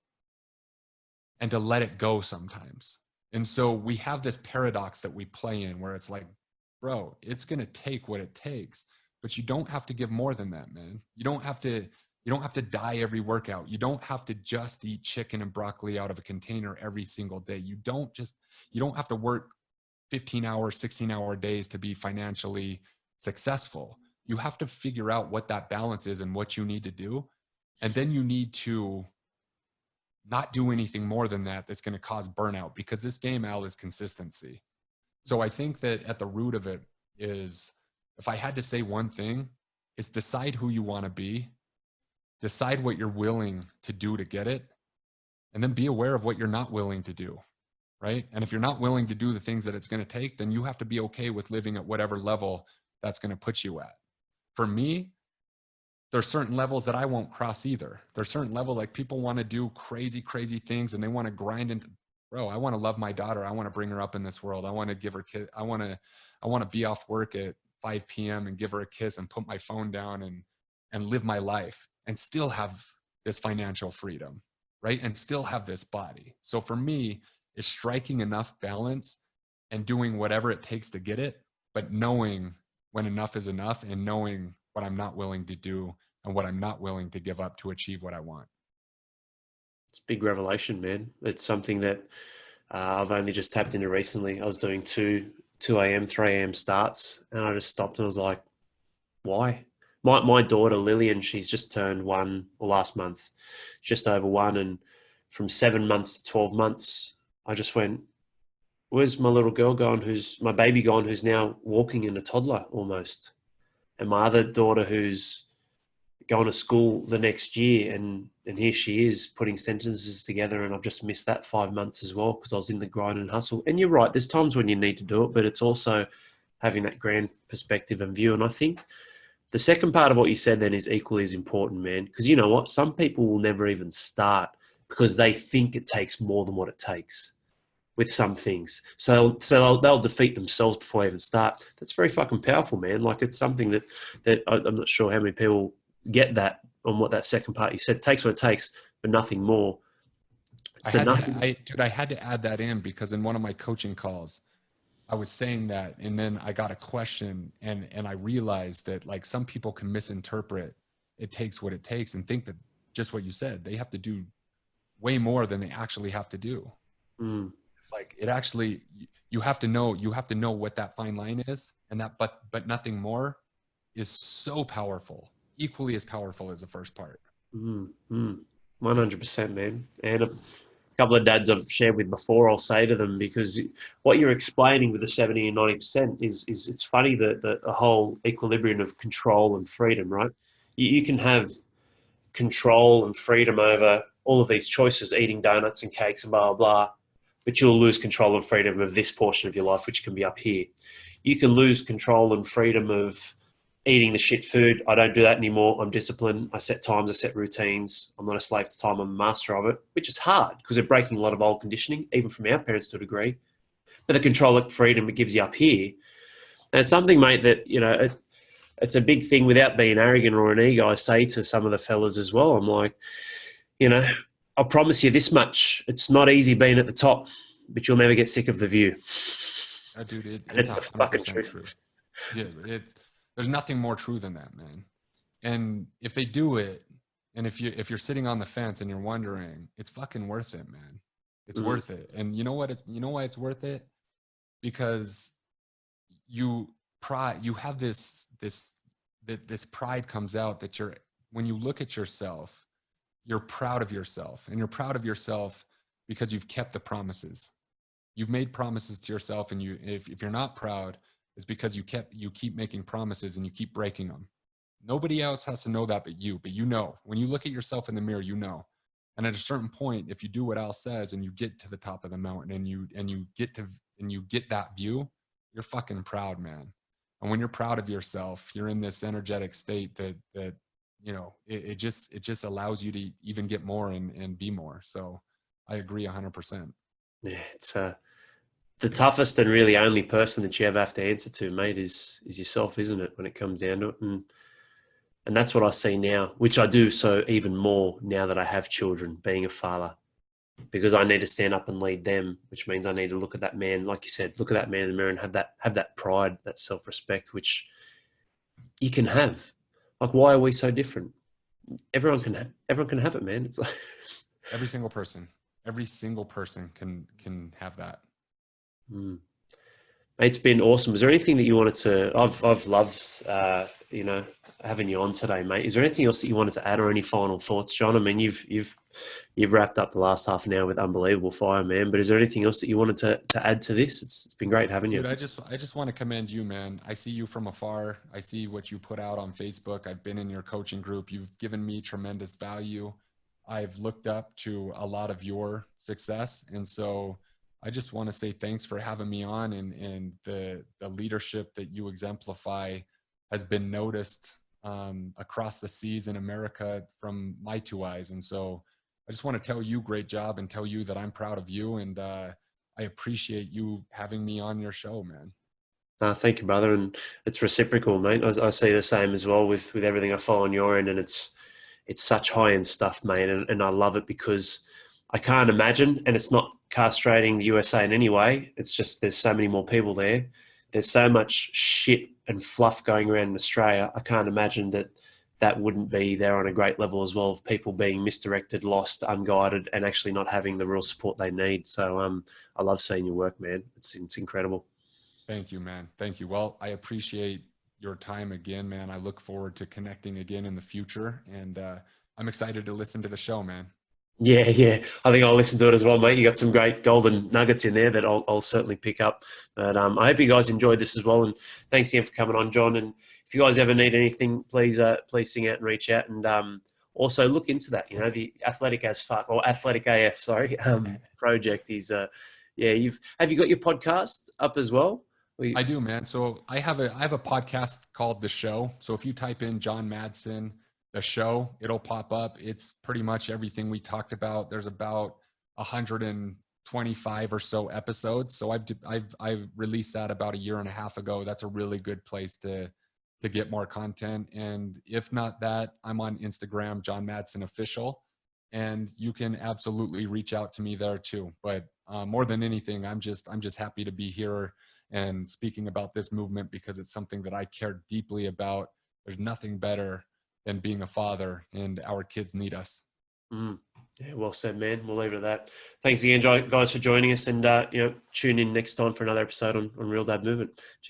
and to let it go sometimes. And so we have this paradox that we play in where it's like, bro, it's going to take what it takes, but you don't have to give more than that, man. You don't have to die every workout. You don't have to just eat chicken and broccoli out of a container every single day. You don't have to work 15-hour, 16-hour days to be financially successful. You have to figure out what that balance is and what you need to do. And then you need to not do anything more than that that's going to cause burnout, because this game, Al, is consistency. So I think that at the root of it is, if I had to say one thing, is decide who you want to be, decide what you're willing to do to get it, and then be aware of what you're not willing to do. Right? And if you're not willing to do the things that it's going to take, then you have to be okay with living at whatever level that's going to put you at. For me, there's certain levels that I won't cross either. There's certain level, like people want to do crazy, crazy things and they want to grind into, bro, I want to love my daughter. I want to bring her up in this world. I want to give her kiss. I want to be off work at 5 p.m. and give her a kiss and put my phone down and live my life and still have this financial freedom, right? And still have this body. So for me, is striking enough balance and doing whatever it takes to get it, but knowing when enough is enough and knowing what I'm not willing to do and what I'm not willing to give up to achieve what I want. It's a big revelation, man. It's something that I've only just tapped into recently. I was doing 2 a.m., 3 a.m. starts, and I just stopped and I was like, why? My daughter, Lillian, she's just turned 1, or last month, just over 1. And from 7 months to 12 months, I just went, where's my little girl gone? Who's my baby gone? Who's now walking in a toddler almost. And my other daughter who's going to school the next year. And here she is putting sentences together. And I've just missed that 5 months as well, because I was in the grind and hustle. And you're right. There's times when you need to do it, but it's also having that grand perspective and view. And I think the second part of what you said then is equally as important, man. Because you know what? Some people will never even start because they think it takes more than what it takes with some things. So they'll defeat themselves before they even start. That's very fucking powerful, man. Like, it's something that I'm not sure how many people get that on what that second part you said. It takes what it takes, but nothing more. It's the nothing. Dude, I had to add that in because in one of my coaching calls, I was saying that, and then I got a question, and I realized that like some people can misinterpret it takes what it takes and think that just what you said, they have to do way more than they actually have to do. Mm. It's like it actually you have to know what that fine line is, and that but nothing more is so powerful, equally as powerful as the first part. 100%, man. And a couple of dads I've shared with before, I'll say to them, because what you're explaining with the 70 and 90% is it's funny that the whole equilibrium of control and freedom, right? You can have control and freedom over all of these choices, eating donuts and cakes and blah, blah, blah, but you'll lose control and freedom of this portion of your life, which can be up here. You can lose control and freedom of eating the shit food. I don't do that anymore. I'm disciplined. I set times, I set routines. I'm not a slave to time. I'm a master of it, which is hard because we're breaking a lot of old conditioning, even from our parents to a degree. But the control and freedom it gives you up here. And it's something, mate, that, it's a big thing without being arrogant or an ego. I say to some of the fellas as well, I'm like, I'll promise you this much. It's not easy being at the top, but you'll never get sick of the view. Dude, And it's it's the fucking 100% truth. true. Yeah, there's nothing more true than that, man. And if they do it, and if you're sitting on the fence and you're wondering, it's fucking worth it, man. It's worth it. And you know what? You know why it's worth it? Because you have this pride comes out that when you look at yourself, you're proud of yourself, and you're proud of yourself because you've kept the promises. You've made promises to yourself, and if you're not proud, it's because you keep making promises and you keep breaking them. Nobody else has to know that but you. But when you look at yourself in the mirror, and at a certain point, if you do what Al says and you get to the top of the mountain and you get that view, you're fucking proud, man. And when you're proud of yourself, you're in this energetic state that it just allows you to even get more and be more. So I agree 100%. Yeah, it's the toughest and really only person that you ever have to answer to, mate, is yourself, isn't it? When it comes down to it, and that's what I see now, which I do so even more now that I have children, being a father, because I need to stand up and lead them, which means I need to look at that man, like you said, look at that man in the mirror and have that pride, that self-respect, which you can have. Like, why are we so different? Everyone can have it, man. It's like every single person can have that. It's been awesome. Was there anything that you wanted to? I've loved having you on today, mate. Is there anything else that you wanted to add, or any final thoughts, John? I mean, you've wrapped up the last half an hour with unbelievable fire, man. But is there anything else that you wanted to add to this? It's been great having you. Dude, I just want to commend you, man. I see you from afar. I see what you put out on Facebook. I've been in your coaching group. You've given me tremendous value. I've looked up to a lot of your success, and so I just want to say thanks for having me on, and the leadership that you exemplify has been noticed across the seas in America from my two eyes. And so I just want to tell you great job and tell you that I'm proud of you, and I appreciate you having me on your show, man. Thank you, brother. And it's reciprocal, mate. I see the same as well with everything I follow on your end, and it's such high-end stuff, mate. And I love it because I can't imagine, and it's not castrating the USA in any way. It's just there's so many more people there. There's so much shit and fluff going around in Australia. I can't imagine that wouldn't be there on a great level as well, of people being misdirected, lost, unguided, and actually not having the real support they need. So I love seeing your work, man. It's incredible. Thank you, man. Thank you. Well, I appreciate your time again, man. I look forward to connecting again in the future, and I'm excited to listen to the show, man. Yeah. I think I'll listen to it as well, mate. You got some great golden nuggets in there that I'll certainly pick up. But I hope you guys enjoyed this as well. And thanks again for coming on, John. And if you guys ever need anything, please sing out and reach out. And also look into that. The Athletic as Fuck, or Athletic AF, sorry, project is. Have you got your podcast up as well? I do, man. So I have a podcast called The Show. So if you type in John Madsen, The Show, it'll pop up. It's pretty much everything we talked about. There's about 125 or so episodes. So I've released that about a year and a half ago. That's a really good place to get more content. And if not that, I'm on Instagram, John Madsen Official. and you can absolutely reach out to me there too. But more than anything, I'm just happy to be here and speaking about this movement because it's something that I care deeply about. There's nothing better than being a father, and our kids need us. Yeah, well said, man. We'll leave it at that. Thanks again, guys, for joining us, and tune in next time for another episode on Real Dad Movement.